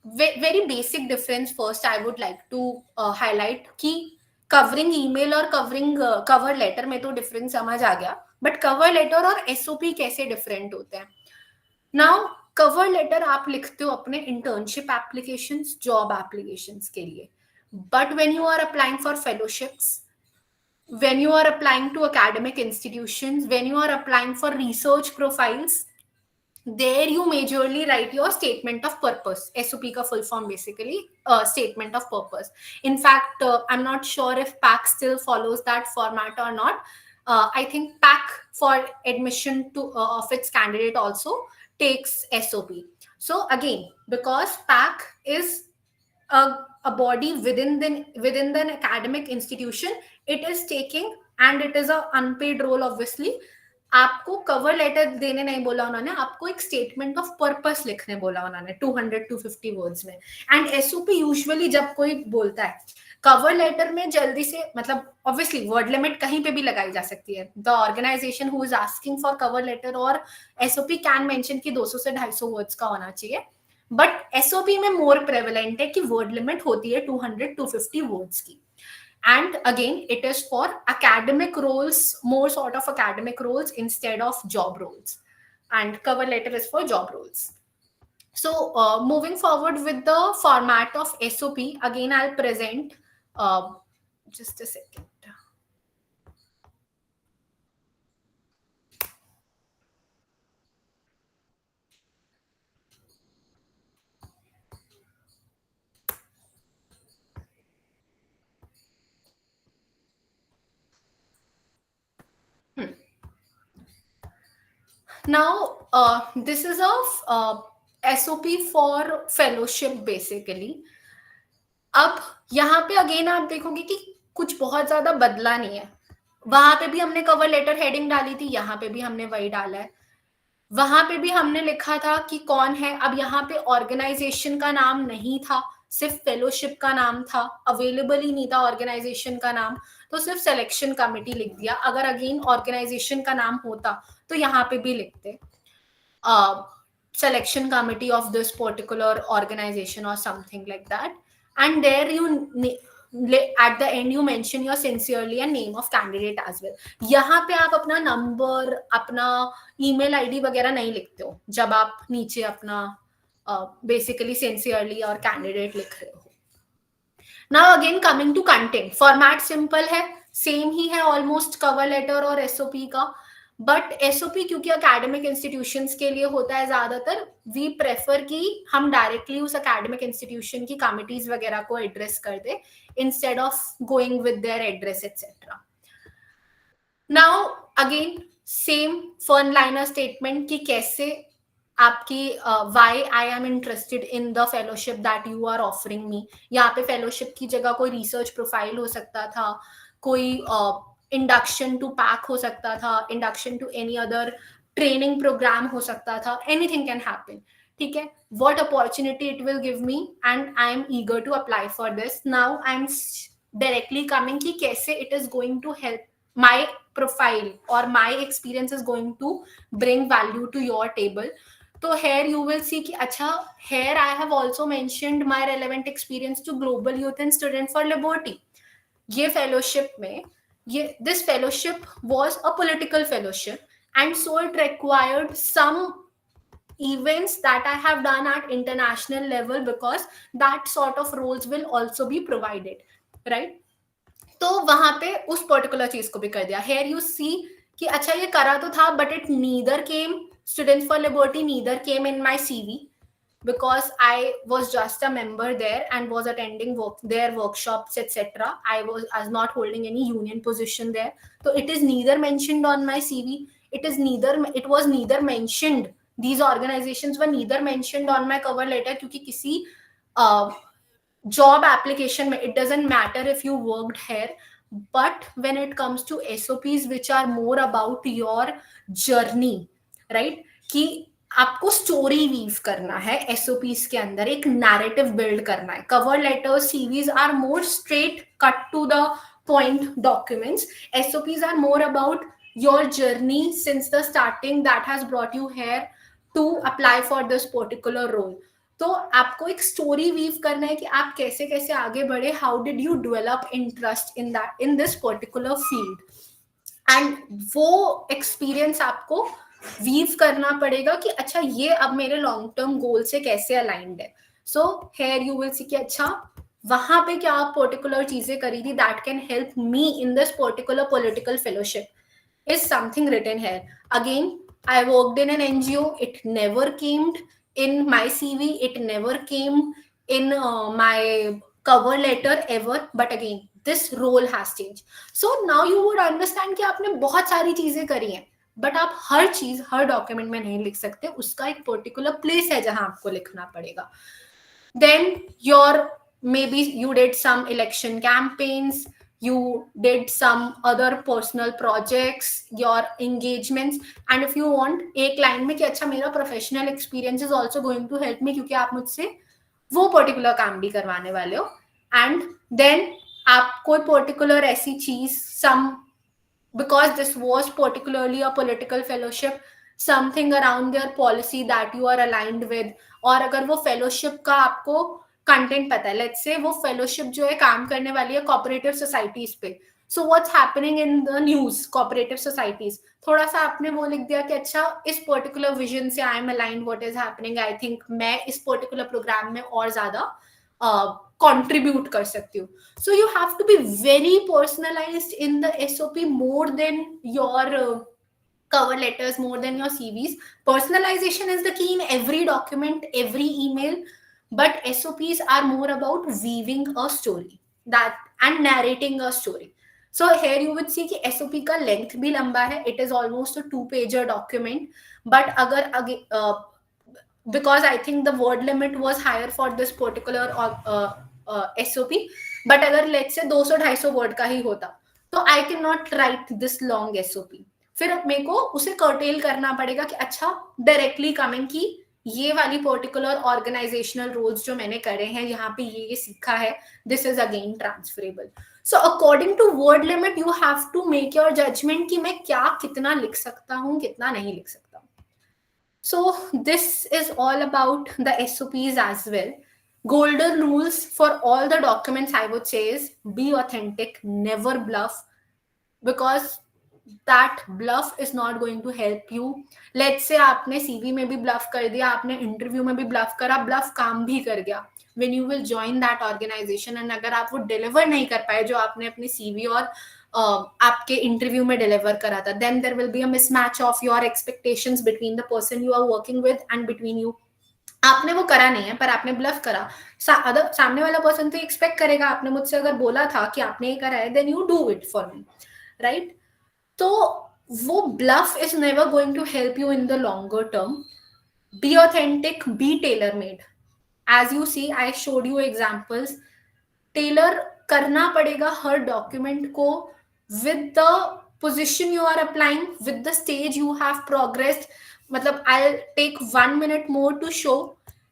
very basic difference first I would like to highlight कि covering email और covering cover letter में तो difference समझ आ गया, but cover letter और SOP कैसे different होते हैं. Now, cover letter आप लिखते हो अपने internship applications, job applications के लिए, but when you are applying for fellowships, when you are applying to academic institutions, when you are applying for research profiles, there you majorly write your statement of purpose. SOP ka full form basically statement of purpose. In fact, I'm not sure if PAC still follows that format or not. I think PAC for admission to of its candidate also takes SOP. So again, because PAC is a body within the academic institution, it is taking, and it is a unpaid role obviously. आपको cover letter देने नहीं बोला उन्होंने, आपको एक statement of purpose लिखने बोला उन्होंने 200-250 वर्ड्स में. एंड एसओपी यूजुअली जब कोई बोलता है कवर लेटर में जल्दी से, मतलब ऑब्वियसली वर्ड लिमिट कहीं पे भी लगाई जा सकती है. The organisation who is asking for cover letter और एसओपी कैन मेंशन कि 200 से 250 वर्ड्स का होना चाहिए, बट एसओपी में मोर प्रेवलेंट है कि वर्ड लिमिट होती है 200-250 वर्ड्स की. And again, it is for academic roles, more sort of academic roles instead of job roles, and cover letter is for job roles. So moving forward with the format of SOP, again I'll present just a second. Now, this is of SOP for fellowship basically. अब यहाँ पे again आप देखोगे कि कुछ बहुत ज्यादा बदला नहीं है. वहां पे भी हमने कवर लेटर हेडिंग डाली थी, यहाँ पे भी हमने वही डाला है. वहां पे भी हमने लिखा था कि कौन है. अब यहाँ पे ऑर्गेनाइजेशन का नाम नहीं था, सिर्फ फेलोशिप का नाम था, अवेलेबल ही नहीं था ऑर्गेनाइजेशन का नाम, तो सिर्फ सिलेक्शन कमिटी लिख दिया. अगर अगेन ऑर्गेनाइजेशन का नाम होता तो यहाँ पे भी लिखते selection committee of this particular organization or something like that. And there you at the end you mention your sincerely and name of candidate as well. यहाँ पे आप अपना नंबर, अपना ईमेल आईडी वगैरह नहीं लिखते हो जब आप नीचे अपना बेसिकली सिंसियरली और कैंडिडेट लिख रहे हो. Now again coming to content, format simple है, सेम ही है ऑलमोस्ट कवर लेटर और एसओपी का. बट एसओपी क्योंकि एकेडमिक इंस्टीट्यूशंस के लिए होता है ज्यादातर, वी प्रेफर कि हम डायरेक्टली उस एकेडमिक इंस्टीट्यूशन की कमिटीज वगैरह को एड्रेस कर दे instead of going with their address et cetera. Now again same one liner statement कि कैसे आपकी why I am interested in the fellowship that you are offering me. यहाँ पे फेलोशिप की जगह कोई रिसर्च प्रोफाइल हो सकता था, कोई इंडक्शन टू पैक हो सकता था, induction to any other training programme हो सकता था, एनीथिंग कैन हैपन. ठीक है, what opportunity it will give me and I am eager to apply for this. Now I am directly coming कि कैसे it is going to help my profile or my experience is going to bring value to your table. So here you will see कि अच्छा, here I have also mentioned my relevant experience to global youth and student for liberty. ये fellowship में this fellowship was a political fellowship, and so it required some events that I have done at international level because that sort of roles will also be provided, right? तो वहां पे उस particular चीज को भी कर दिया. हेयर यू सी कि अच्छा ये करा तो था, but it neither came, students for liberty neither came in my CV because I was just a member there and was attending their workshops etc. I was not holding any union position there, so it is neither mentioned on my CV. It was neither mentioned, these organizations were neither mentioned on my cover letter क्योंकि किसी job application it doesn't matter if you worked here, but when it comes to SOPs which are more about your journey, right, कि आपको story weave करना है SOPs के अंदर, एक narrative build करना है. Cover letters, CVs are more straight cut to the point documents. SOPs are more about your journey since the starting that has brought you here to apply for this particular role. तो आपको एक story weave करना है कि आप कैसे कैसे आगे बढ़े, how did you develop interest in that, in this particular field. And वो एक्सपीरियंस आपको वीव करना पड़ेगा कि अच्छा ये अब मेरे लॉन्ग टर्म गोल से कैसे अलाइंड है. So here you will see कि अच्छा वहां पे क्या पर्टिकुलर चीजें करी थी that can help me in this particular political fellowship. Is something written here. Again, I worked in an NGO. It never came in my CV. It never came in my cover letter ever. But again, this role has changed. So now you would understand कि आपने बहुत सारी चीजें करी हैं, but आप हर चीज हर document में नहीं लिख सकते. उसका एक पर्टिकुलर प्लेस है जहां आपको लिखना पड़ेगा. Then maybe you did some election campaigns, you did some other personal projects, your engagements, and if you want एक लाइन में कि अच्छा मेरा professional experience is also going to help me, क्योंकि आप मुझसे वो पर्टिकुलर काम भी करवाने वाले हो. एंड देन आप कोई पर्टिकुलर ऐसी चीज some, because this was particularly a political fellowship, something around their policy that you are aligned with. और अगर वो फेलोशिप का आपको कंटेंट पता है, लेट्स से वो फेलोशिप जो है काम करने वाली है कोऑपरेटिव सोसाइटीज पे. So what's happening in the news cooperative societies, थोड़ा सा आपने वो लिख दिया कि अच्छा इस पर्टिकुलर विजन से I am aligned, what is happening, I think मैं इस पर्टिकुलर प्रोग्राम में और ज्यादा contribute कर सकती हूँ. So you have to be very personalized in the SOP more than your cover letters, more than your CVs. Personalization is the key in every document, every email, but SOPs are more about weaving a story that and narrating a story. So here you would see कि SOP का length भी लंबा है. It is almost a 2-pager document. But अगर because I think the word limit was higher for this particular SOP, but अगर let's say 200-250 word का ही होता तो I cannot write this long SOP. फिर मेरे को उसे curtail करना पड़ेगा कि अच्छा directly coming की ये वाली पर्टिकुलर ऑर्गेनाइजेशनल रोल्स जो मैंने करे हैं, यहाँ पे ये सीखा है, this is again transferable. So according to word limit you have to make your judgement कि मैं क्या कितना लिख सकता हूँ, कितना नहीं लिख सकता हूँ. So this is all about the SOPs as well. Golden rules for all the documents I would say is be authentic, never bluff, because that bluff is not going to help you. Let's say आपने CV में भी bluff कर दिया, आपने interview में भी bluff करा, bluff काम भी कर गया. When you will join that organization and अगर आप वो deliver नहीं कर पाए जो आपने अपने CV और आपके इंटरव्यू में डिलीवर करा था, then there will be a mismatch of your expectations between the person you are working with and between you. आपने वो करा नहीं है पर आपने ब्लफ करा, सामने वाला पर्सन तो एक्सपेक्ट करेगा आपने मुझसे अगर बोला था कि आपने ये करा है, then you do it for me, right? तो वो bulb is never going to help you in the longer term. Be authentic, be tailor made. As you see, I showed you examples. Tailor करना पड़ेगा हर document को with the position you are applying, with the stage you have progressed. मतलब I'll take 1 minute more to show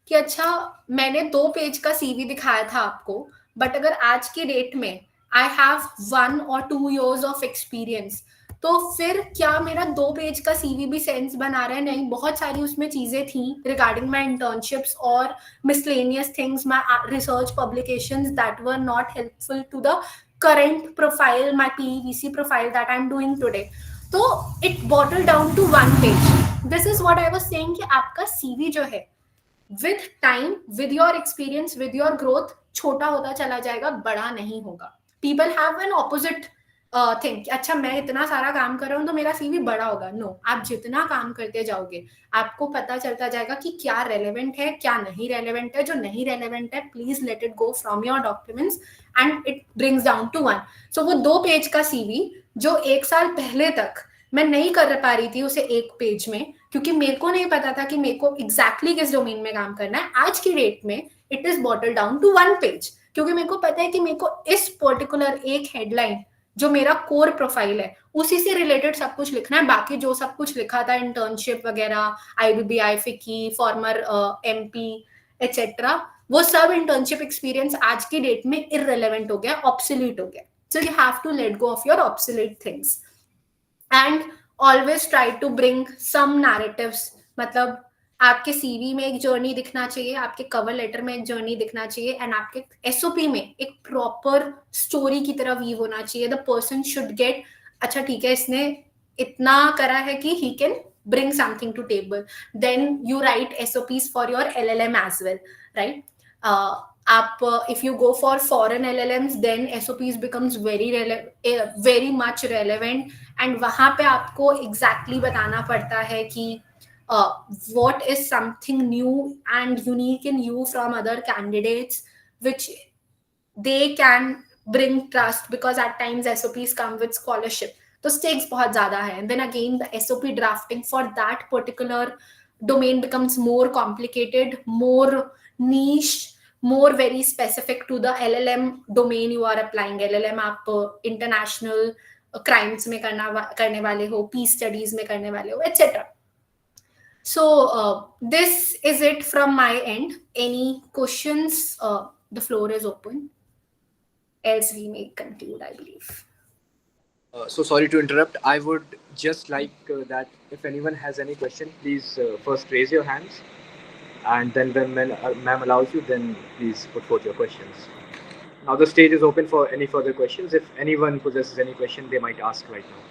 कि अच्छा मैंने 2 page का CV दिखाया था आपको, बट अगर आज की डेट में I have 1 or 2 years of experience, तो फिर क्या मेरा 2 पेज का CV भी सेंस बना रहा है? नहीं, बहुत सारी उसमें चीजें थी रिगार्डिंग माई इंटर्नशिप्स और miscellaneous things, my research publications that were not helpful to the current profile, my PEVC profile that I'm doing today. So it bottled down to 1 page. This is what I was saying कि आपका CV जो है with time, with your experience, with your growth छोटा होता चला जाएगा, बड़ा नहीं होगा. People have an opposite think कि अच्छा मैं इतना सारा काम कर रहा हूँ तो मेरा सीवी बड़ा होगा. नो, आप जितना काम करते जाओगे आपको पता चलता जाएगा कि क्या रेलेवेंट है, क्या नहीं रेलेवेंट है. जो नहीं रेलेवेंट है please let it go from your documents and it brings down to 1. So वो 2 पेज का सीवी जो 1 साल पहले तक मैं नहीं कर पा रही थी उसे 1 पेज में, क्योंकि मेरे को नहीं पता था कि मेरे को एग्जैक्टली किस डोमेन में काम करना है, आज की डेट में it is bottle down to 1 page, क्योंकि मेरे को पता है कि मेरे को इस पर्टिकुलर एक हेडलाइन जो मेरा कोर प्रोफाइल है उसी से रिलेटेड सब कुछ लिखना है. बाकी जो सब कुछ लिखा था इंटर्नशिप वगैरह, IBBI, फिकी, फॉर्मर MP एटसेट्रा, वो सब इंटर्नशिप एक्सपीरियंस आज की डेट में इररेलेवेंट हो गया, ऑब्सोलीट हो गया. So you have to let go of your obsolete things and always try to bring some narratives. मतलब आपके सीवी में एक जर्नी दिखना चाहिए, आपके कवर लेटर में एक जर्नी दिखना चाहिए, एंड आपके SOP में एक प्रॉपर स्टोरी की तरह वीव होना चाहिए. द पर्सन शुड गेट, अच्छा ठीक है इसने इतना करा है कि he can bring something to table. Then you write SOPs for your LLM as well, right? If you go for foreign LLMs, then SOPs becomes very much relevant, and वहाँ पे आपको exactly बताना पड़ता है कि what is something new and unique in you from other candidates, which they can bring trust, because at times SOPs come with scholarship. तो stakes बहुत ज़्यादा है. And then again, the SOP drafting for that particular domain becomes more complicated, more niche, more very specific to the LLM domain you are applying. LLM आप international crimes में करने वाले हो, peace studies में करने वाले हो, etc. So this is it from my end. Any questions? The floor is open. Else we may conclude, I believe.
So sorry to interrupt. I would just like that if anyone has any question, please first raise your hands, and then when ma'am allows you, then please put forth your questions. Now the stage is open for any further questions. If anyone possesses any question, they might ask right now.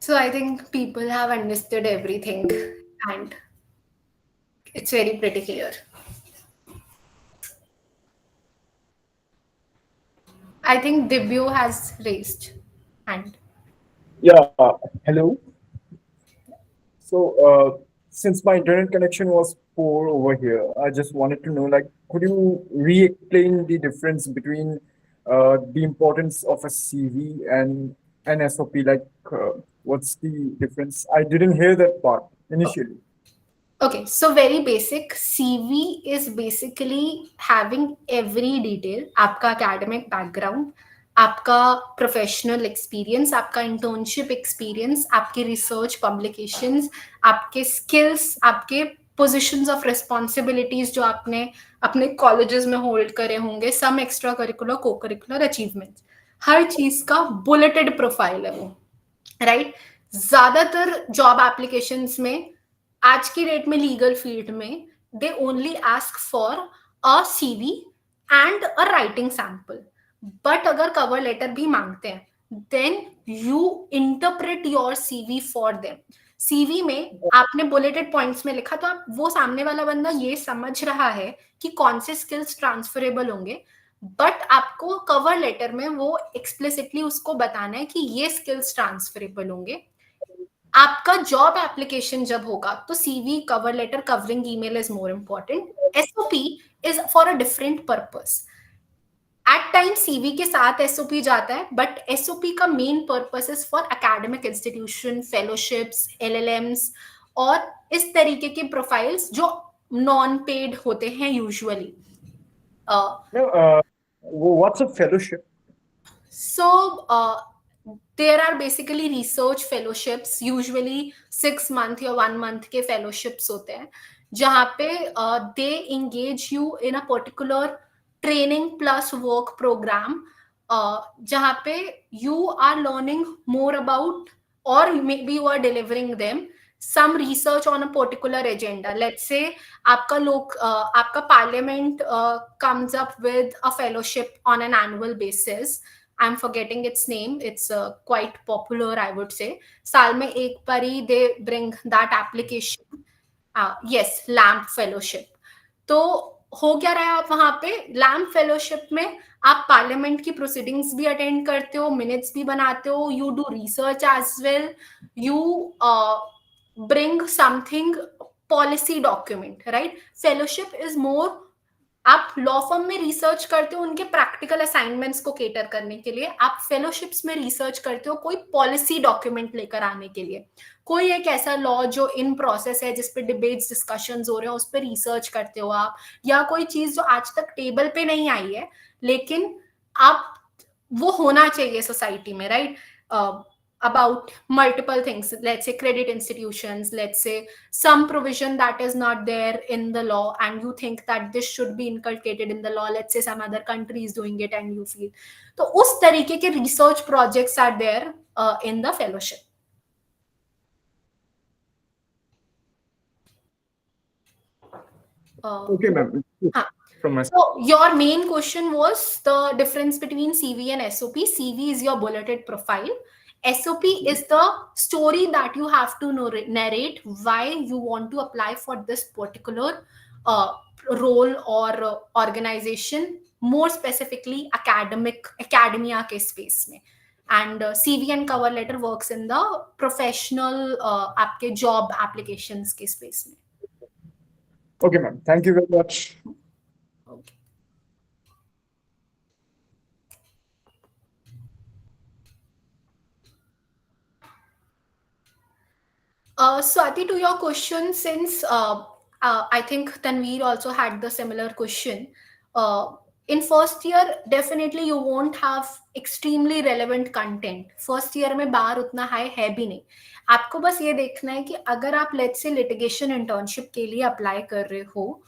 So I think people have understood everything and it's very pretty clear. I think Dibyu has raised hand.
Yeah, hello. So, since my internet connection was poor over here, I just wanted to know, like, could you re-explain the difference between the importance of a CV and an SOP? Like, what's the difference? I didn't hear that part initially.
Okay, so very basic. CV is basically having every detail. आपका academic background, आपका professional experience, आपका internship experience, आपके research publications, आपके skills, आपके positions of responsibilities जो आपने अपने colleges में hold करे होंगे, some extra curricular, co-curricular achievements. हर चीज का bulleted profile है वो, right? ज्यादातर job applications में आज की डेट में लीगल फील्ड में they only ask for a CV and a writing sample. But अगर कवर लेटर भी मांगते हैं, then you interpret your CV for them. CV में आपने बुलेटेड पॉइंट्स में लिखा, तो आप वो सामने वाला बंदा ये समझ रहा है कि कौन से स्किल्स ट्रांसफरेबल होंगे, बट आपको कवर लेटर में वो एक्सप्लिसिटली उसको बताना है कि ये स्किल्स ट्रांसफरेबल होंगे. आपका जॉब एप्लीकेशन जब होगा तो CV, cover letter, covering email is more important. SOP is for a different purpose. At time CV के साथ SOP जाता है, बट SOP का main purpose is for academic institution, fellowships, LLMs और इस तरीके के प्रोफाइल्स जो नॉन पेड होते हैं usually.
What's a fellowship?
So there are basically research fellowships, usually 6 month या 1 month के fellowships होते हैं, जहाँ पे they engage you in a particular training plus work program, जहाँ पे you are learning more about, or maybe you are delivering them some research on a particular agenda. Let's say आपका parliament comes up with a fellowship on an annual basis. I'm forgetting its name. It's quite popular, I would say. साल में एक बारी they bring that application. Yes, LAMP fellowship. तो हो क्या रहा है आप वहां पे LAMP fellowship में आप पार्लियामेंट की प्रोसीडिंग्स भी अटेंड करते हो, मिनट्स भी बनाते हो, you do research as well, you bring something policy document, right? Fellowship is more आप लॉ फर्म में रिसर्च करते हो उनके प्रैक्टिकल असाइनमेंट्स को केटर करने के लिए, आप फेलोशिप्स में रिसर्च करते हो कोई पॉलिसी डॉक्यूमेंट लेकर आने के लिए, कोई एक ऐसा लॉ जो इन प्रोसेस है जिस पे डिबेट्स डिस्कशंस हो रहे हैं उस पर रिसर्च करते हो आप, या कोई चीज जो आज तक टेबल पे नहीं आई है लेकिन आप वो होना चाहिए सोसाइटी में, right? About multiple things, let's say credit institutions, let's say some provision that is not there in the law and you think that this should be inculcated in the law, let's say some other country is doing it and you feel, तो उस तरीके के research projects are there in the fellowship.
Okay, ma'am. From my
So your main question was the difference between CV and SOP. CV is your bulleted profile. SOP is the story that you have to narrate why you want to apply for this particular role or organization, more specifically academia ke space mein. And CV and cover letter works in the professional आपके job applications के space में.
Okay, ma'am. Thank you very much.
Okay. Swati, to your question, since I think Tanveer also had the similar question. In first year, definitely you won't have extremely relevant content. First year में बार उतना high है भी नहीं. आपको बस ये देखना है कि अगर आप let's say litigation internship के लिए अप्लाई कर रहे हो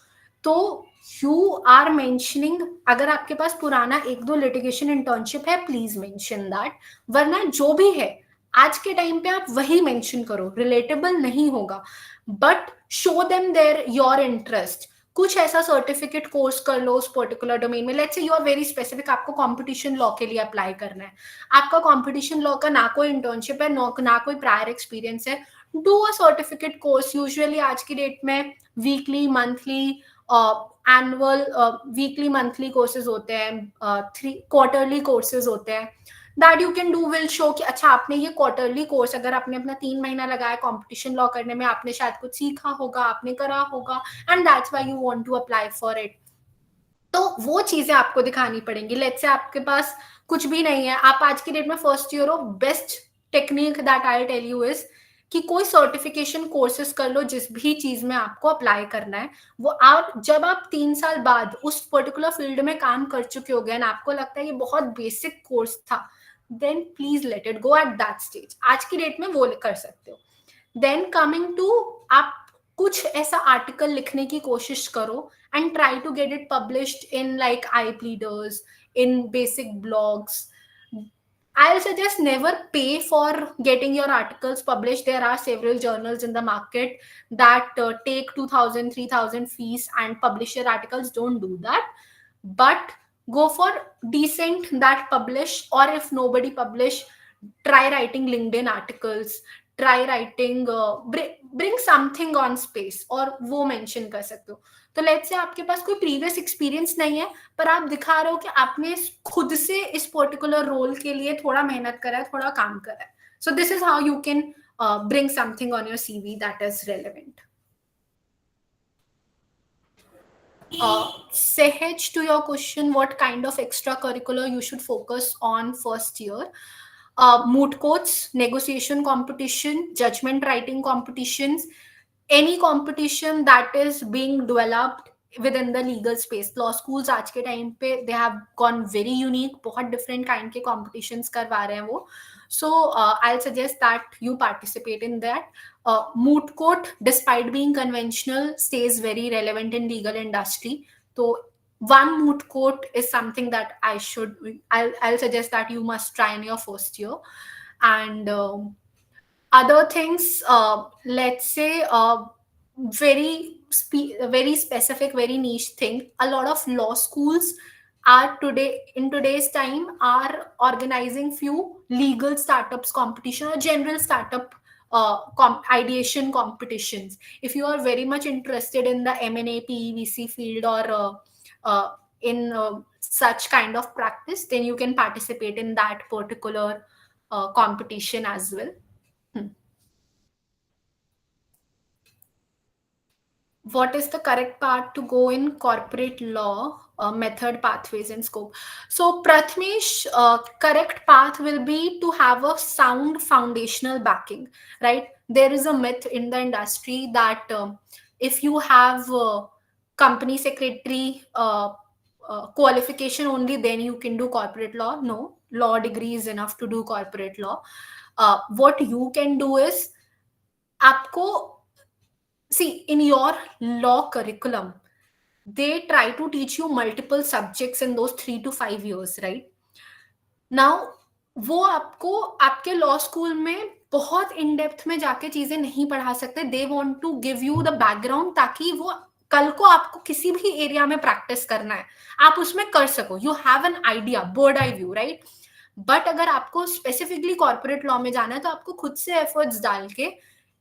तो यू आर मेंशनिंग, अगर आपके पास पुराना एक दो लिटिगेशन इंटर्नशिप है प्लीज मेंशन दैट, वरना जो भी है आज के टाइम पे आप वही मेंशन करो, रिलेटेबल नहीं होगा, but show them there your interest. कुछ ऐसा सर्टिफिकेट कोर्स कर लो उस पर्टिकुलर डोमेन में. Let's say you are very specific, आपको कंपटीशन लॉ के लिए अप्लाई करना है, आपका कंपटीशन लॉ का ना कोई इंटर्नशिप है ना कोई प्रायर एक्सपीरियंस है, do a certificate course. Usually आज की डेट में weekly monthly annual weekly monthly courses होते हैं, 3 क्वार्टरली कोर्सेज होते हैं that you can do will show कि अच्छा आपने ये क्वार्टरली कोर्स अगर आपने अपना 3 महीना लगाया कंपटीशन लॉ करने में, आपने शायद कुछ सीखा होगा, आपने करा होगा, and that's why you want to apply for it. तो वो चीजें आपको दिखानी पड़ेंगी. लेट्स से आपके पास कुछ भी नहीं है, आप आज की डेट में फर्स्ट ईयर हो, best technique that I tell you is कि कोई सर्टिफिकेशन कोर्सेज कर लो जिस भी चीज में आपको अप्लाई करना है वो. आप जब आप 3 साल बाद उस पर्टिकुलर फील्ड में काम कर चुके हो गए, आपको लगता है ये बहुत बेसिक कोर्स था, then please let it go at that stage. आज की डेट में वो कर सकते हो. Then coming to, आप कुछ ऐसा आर्टिकल लिखने की कोशिश करो and try to get it published in like iPleaders, in basic blogs. I'll suggest never pay for getting your articles published. There are several journals in the market that take 2,000, 3,000 fees and publish your articles. Don't do that. But go for decent that publish, or if nobody publish, try writing LinkedIn articles, try writing bring something on space, और वो mention कर सकते हो. तो let's say आपके पास कोई previous experience नहीं है पर आप दिखा रहे हो कि आपने खुद से इस पर्टिकुलर रोल के लिए थोड़ा मेहनत करा है, थोड़ा काम करा है. So this is how you can bring something on your CV that is relevant. Sehaj, to your question, what kind of extracurricular you should focus on first year? Moot courts, negotiation competition, judgment writing competitions, any competition that is being developed within the legal space. Law schools आज के time पे they have gone very unique, बहुत different kind के competitions करवा रहे हैं वो. So I'll suggest that you participate in that. Moot court, despite being conventional, stays very relevant in legal industry. So one moot court is something that I'll suggest that you must try in your first year. And other things, let's say very specific, very niche thing. A lot of law schools are in today's time are organizing few legal startups competition or general startup ideation competitions. If you are very much interested in the M&A PEVC field or in such kind of practice, then you can participate in that particular competition as well. what is the correct path to go in corporate law, method, pathways, and scope. So, Prathmesh, correct path will be to have a sound foundational backing, right? There is a myth in the industry that if you have company secretary qualification only, then you can do corporate law. No, law degree is enough to do corporate law. What you can do is, आपको see, in your law curriculum, they try to teach you multiple subjects in those 3 to 5 years, right? Now, वो आपको आपके law school में बहुत in depth में जाके चीजें नहीं पढ़ा सकते. They want to give you the background ताकि वो कल को आपको किसी भी एरिया में प्रैक्टिस करना है, आप उसमें कर सको. You have an idea, bird eye view, right? But अगर आपको स्पेसिफिकली कॉर्पोरेट लॉ में जाना है तो आपको खुद से एफर्ट्स डाल के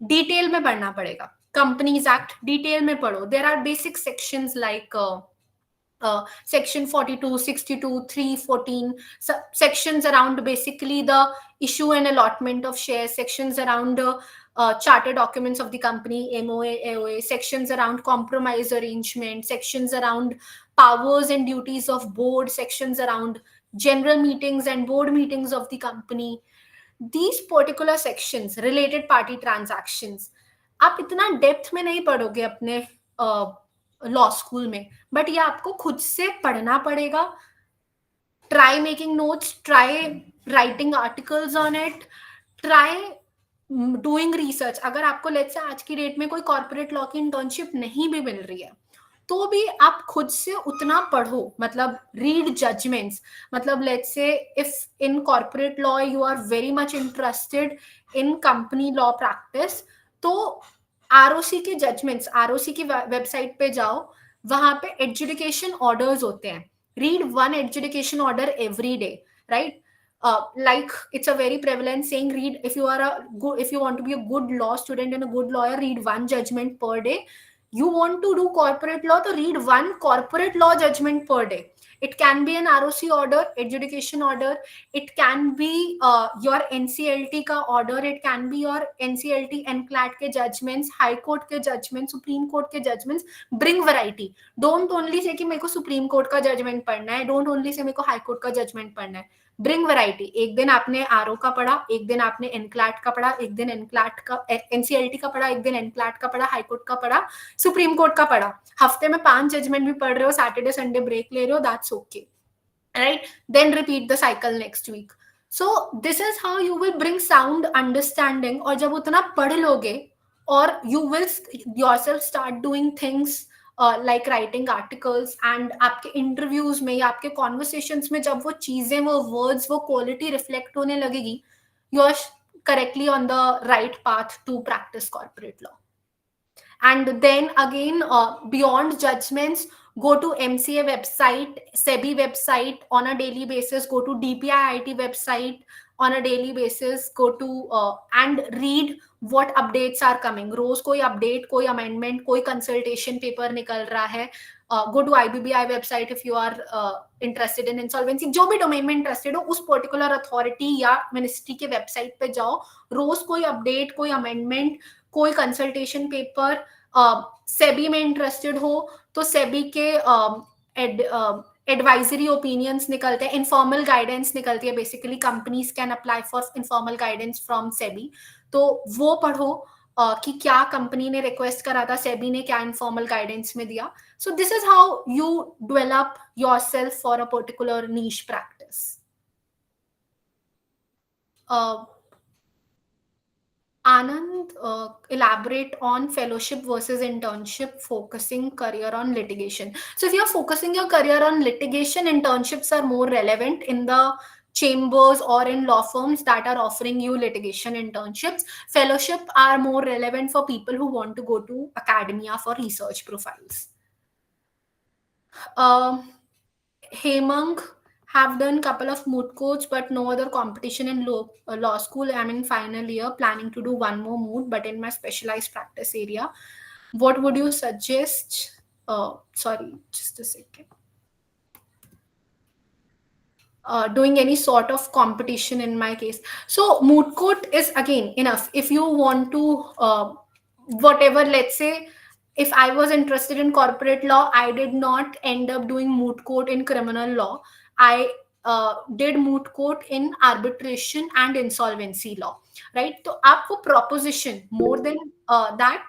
डिटेल में पढ़ना पड़ेगा. कंपनीज एक्ट डिटेल में पढ़ो. There are basic sections like section 42, 62, 314, sections around basically the issue and allotment of shares, sections around charter documents of the company, MOA, AOA, sections around compromise arrangement, sections around powers and duties of board, sections around general meetings and board meetings of the company. These particular sections, related party transactions, आप इतना depth में नहीं पढ़ोगे अपने law school में, but ये आपको खुद से पढ़ना पड़ेगा. Try making notes, try writing articles on it, try doing research. अगर आपको लेट्स से आज की डेट में कोई कॉर्पोरेट लॉ की इंटर्नशिप नहीं भी मिल रही है तो भी आप खुद से उतना पढ़ो. मतलब रीड जजमेंट्स. मतलब let's say if in corporate law you are very much interested in company law practice, तो आरओसी के जजमेंट्स, आरओसी की वेबसाइट पे जाओ, वहां पे एडजुडिकेशन ऑर्डर्स होते हैं. Read one adjudication order every day, right? Like it's a very prevalent saying, read, if you want to be a good law student and a good lawyer, read one judgment per day. You want to do corporate law, to read one corporate law judgment per day. It can be an ROC order, adjudication order. It can be your NCLT ka order. It can be your NCLT NCLAT ke judgments, High Court ke judgments, Supreme Court ke judgments. Bring variety. Don't only say कि मेरे को Supreme Court का judgment पढ़ना है. Don't only say मेरे को High Court का judgment पढ़ना है. Bring variety. एक दिन आपने आरओ का पढ़ा, एक दिन आपने एनक्लैट का पढ़ा, एक दिन एनक्लैट का एनसीएलटी का पढ़ा, एक दिन एनक्लैट का पढ़ा, हाईकोर्ट का पढ़ा, सुप्रीम कोर्ट का पढ़ा. हफ्ते में 5 जजमेंट भी पढ़ रहे हो, सैटरडे संडे ब्रेक ले रहे हो, that's okay, right? Then repeat the cycle next week. So this is how you will bring sound understanding. और जब उतना पढ़ लोगे और you will yourself start doing things like writing articles, and आपके इंटरव्यूज में या आपके कॉन्वर्सेशंस में जब वो चीजें, वो वर्ड्स, वो क्वालिटी रिफ्लेक्ट होने लगेगी, you are correctly on the right path to practice corporate law. And then again, beyond judgments, go to MCA website, SEBI website on a daily basis, go to DPIIT website on a daily basis, go to and read what updates are coming. रोज कोई update, कोई amendment, कोई consultation paper निकल रहा है. Go to IBBI website if you are interested in insolvency. जो भी domain में interested हो, उस particular authority या ministry के website पे जाओ. रोज कोई update, कोई amendment, कोई कंसल्टेशन पेपर. सेबी में इंटरेस्टेड हो तो सेबी के एडवाइजरी ओपिनियंस निकलते हैं, इनफॉर्मल गाइडेंस निकलती है. Basically companies can apply for informal guidance from SEBI, तो वो पढ़ो कि क्या कंपनी ने रिक्वेस्ट करा था, सेबी ने क्या इनफॉर्मल गाइडेंस में दिया. सो this is how you develop yourself for a particular niche practice. Anand, elaborate on fellowship versus internship, focusing career on litigation. So if you're focusing your career on litigation, internships are more relevant in the chambers or in law firms that are offering you litigation internships. Fellowship are more relevant for people who want to go to academia for research profiles. Hemang, have done couple of moot courts but no other competition in law school. I'm in final year, planning to do one more moot but in my specialized practice area. What would you suggest? Sorry, just a second. Doing any sort of competition in my case. So moot court is again enough. If you want to, whatever, let's say if I was interested in corporate law, I did not end up doing moot court in criminal law. I did moot court in arbitration and insolvency law, right? तो आप वो proposition more than that,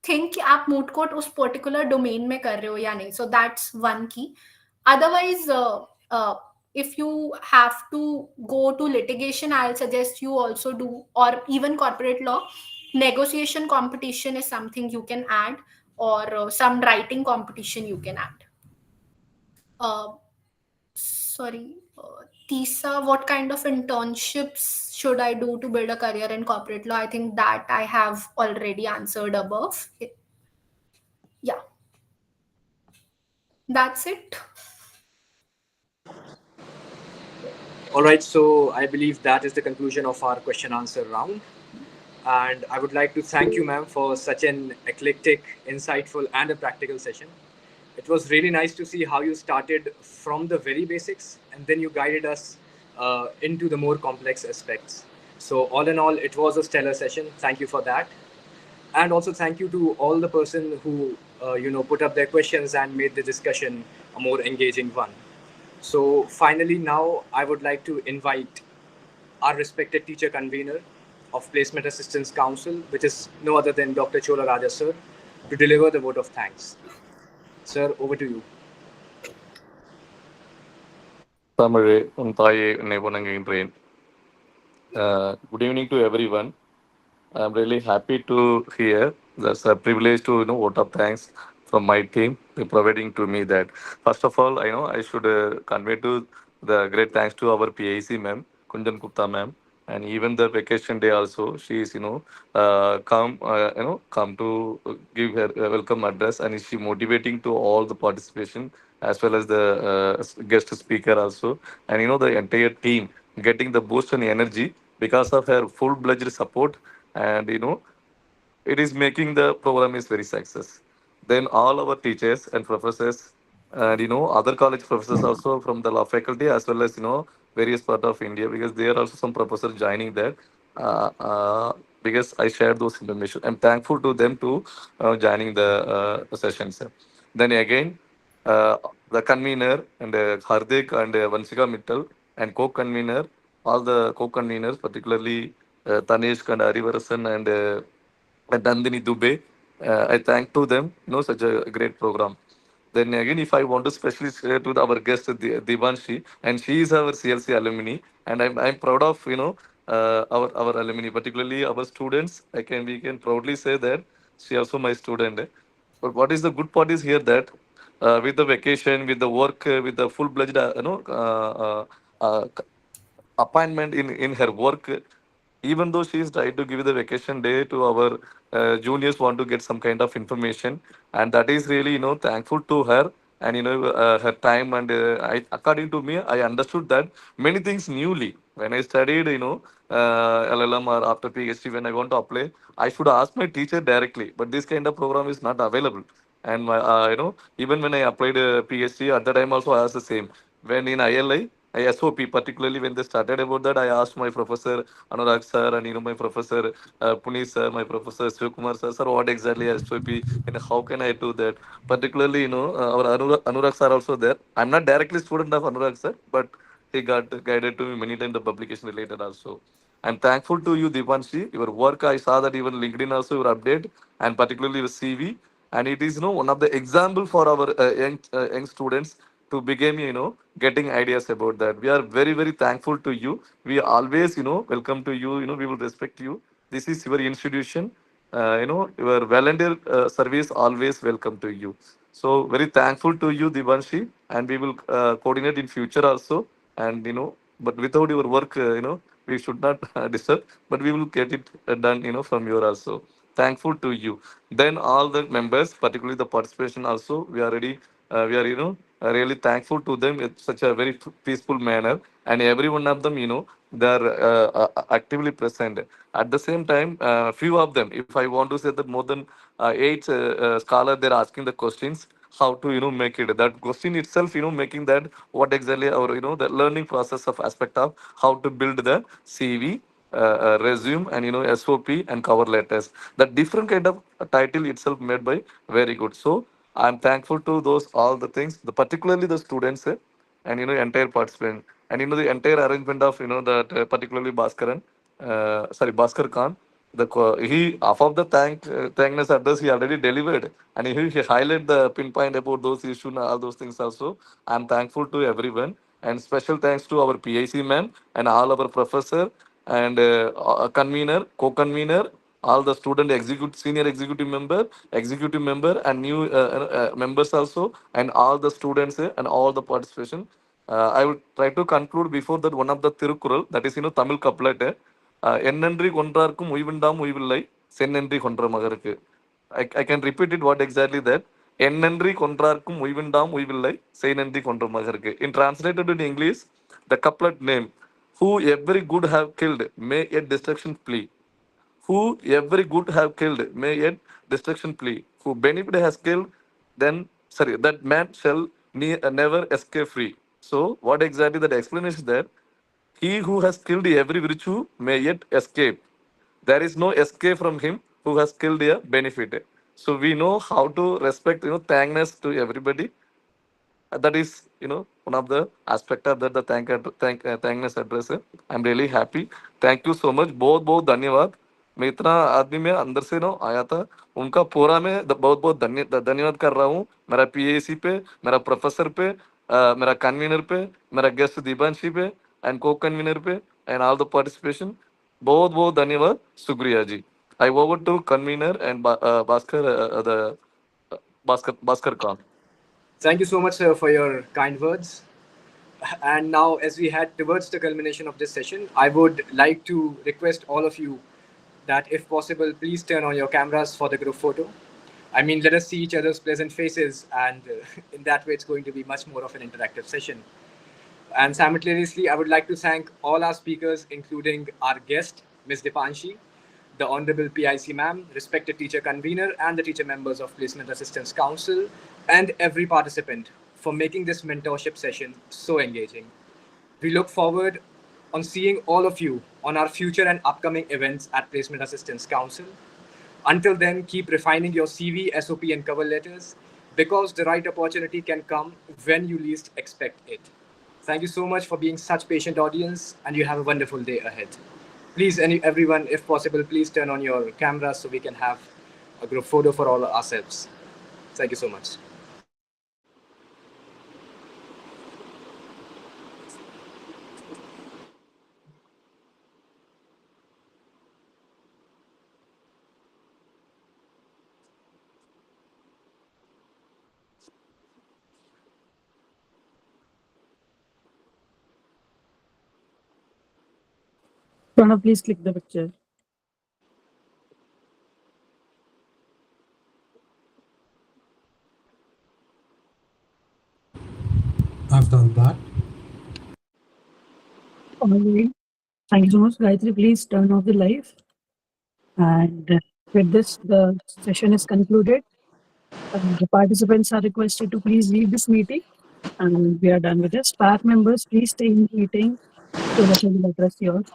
think कि आप moot court उस particular domain में कर रहे हो या नहीं. So that's one key. Otherwise, if you have to go to litigation, I'll suggest you also do, or even corporate law, negotiation competition is something you can add, or some writing competition you can add. Sorry, Tisa, what kind of internships should I do to build a career in corporate law? I think that I have already answered above. Yeah, that's it.
All right, so I believe that is the conclusion of our question answer round. And I would like to thank you, ma'am, for such an eclectic, insightful, and a practical session. It was really nice to see how you started from the very basics and then you guided us into the more complex aspects. So, all in all, it was a stellar session. Thank you for that. And also, thank you to all the person who put up their questions and made the discussion a more engaging one. So, finally, now I would like to invite our respected teacher convener of Placement Assistance Council, which is no other than Dr. Chola Raja sir, to deliver the vote of thanks. Sir, over to you.
Tamil Untaye Nebonangain. Good evening to everyone. I'm really happy to hear. That's a privilege to vote of thanks from my team for providing to me that. First of all, I know I should convey to the great thanks to our PIC ma'am, Kunjan Gupta ma'am, and even the vacation day also. She is come to give her a welcome address, and she motivating to all the participation as well as the guest speaker also, and the entire team getting the boost and energy because of her full-fledged support, and it is making the program is very success. Then all our teachers and professors and other college professors also from the law faculty as well as various part of India, because there are also some professors joining there. Because I shared those information, I'm thankful to them to joining the sessions. Then again, uh, the convener and Hardik and Vansika Mittal and co-convener, all the co-conveners, particularly Tanishq and Arivarasan and Nandini Dubey. I thank to them, such a great program. Then again, if I want to specially share to our guest Deepanshi, and she is our CLC alumni, and I'm proud of our alumni, particularly our students. We can proudly say that she also my student. But what is the good part is here that with the vacation, with the work, with the full fledged appointment in her work, even though she is trying to give the vacation day to our juniors want to get some kind of information, and that is really thankful to her, and her time, and according to me, I understood that many things newly when I studied LLM or after PhD. When I want to apply, I should ask my teacher directly, but this kind of program is not available. And my even when I applied PhD at the time also I asked the same. When in ILI, SOP, particularly when they started about that, I asked my professor Anurag sir, and my professor Puni sir, my professor Shivakumar sir, what exactly SOP and how can I do that? Particularly, our Anurag sir also there. I'm not directly student of Anurag sir, but he got guided to me many times the publication related also. I'm thankful to you, Deepanshi. Your work, I saw that even LinkedIn also your update, and particularly your CV, and it is one of the example for our young students to begin getting ideas about that. We are very very thankful to you. We always welcome to you. We will respect you. This is your institution. Your volunteer service always welcome to you. So very thankful to you, Divanshi, and we will coordinate in future also. And but without your work, we should not disturb, but we will get it done, from your also. Thankful to you. Then all the members, particularly the participation also, we are ready. We are, really thankful to them in such a very peaceful manner, and every one of them, they are actively present. At the same time, few of them, if I want to say that more than eight scholars, they're asking the questions how to make it. That question itself, making that what exactly our the learning process of aspect of how to build the CV resume and SOP and cover letters. That different kind of title itself made by very good. So I'm thankful to those all the things, particularly the students and entire participant and the entire arrangement of that particularly Bhaskaran, sorry Bhaskar Khan. He half of the thankness address he already delivered, and he highlighted the pinpoint about those issues and all those things also. I'm thankful to everyone, and special thanks to our PIC man and all our professor and convener, co-convener, all the student executive, senior executive member, and new members also, and all the students and all the participation. I will try to conclude before that one of the Tirukural, that is Tamil couplet. எண்ணன்றி கொன்றார்க்கும் உய்விண்டாம் உய்வில்லை சென்னன்றி கொன்ற மகருக்கு. I can repeat it what exactly that. எண்ணன்றி கொன்றார்க்கும் உய்விண்டாம் உய்வில்லை செய்நன்றி கொன்ற மகருக்கு. In translated in English, the couplet name, who every good have killed may yet destruction flee. Who every good have killed may yet destruction flee. Who benefit has killed, then sorry, that man shall never escape free. So what exactly that explanation is that he who has killed every virtue may yet escape. There is no escape from him who has killed a benefit. So we know how to respect, thankness to everybody. That is one of the aspect of that the thankness address है. I'm really happy. Thank you so much. बहुत बहुत धन्यवाद. मैं इतना आदमी में अंदर से आया था, उनका पूरा मैं बहुत बहुत धन्यवाद कर रहा हूँ. मेरा पीएसी पे, मेरा प्रोफेसर पे, मेरा कन्वीनर पे, मेरा गेस्ट दीपांशी पे एंड को कन्वीनर पे एंड ऑल द पार्टिसिपेशन. बहुत बहुत धन्यवाद. शुक्रिया जी. I over to convener and Bhaskar Khan.
Thank you so much, sir, for your kind words. And now, as we head towards the culmination of this session, I would like to request all of you that, if possible, please turn on your cameras for the group photo. I mean, let us see each other's pleasant faces, and in that way, it's going to be much more of an interactive session. And simultaneously, I would like to thank all our speakers, including our guest, Ms. Deepanshi, the Honorable PIC Ma'am, respected teacher convener, and the teacher members of Placement Assistance Council, and every participant for making this mentorship session so engaging. We look forward on seeing all of you on our future and upcoming events at Placement Assistance Council. Until then, keep refining your CV, SOP, and cover letters, because the right opportunity can come when you least expect it. Thank you so much for being such patient audience, and you have a wonderful day ahead. Please, everyone, if possible, please turn on your cameras so we can have a group photo for all ourselves. Thank you so much.
Pranav, please click the picture.
I've done that.
All right. Thank you so much, Gayatri. Please turn off the live. And with this, the session is concluded. The participants are requested to please leave this meeting, and we are done with this. Staff members, please stay in the meeting so that I will address yours.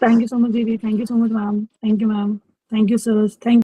Thank you so much, Didi. Thank you so much, ma'am. Thank you, ma'am. Thank you, sirs. Thank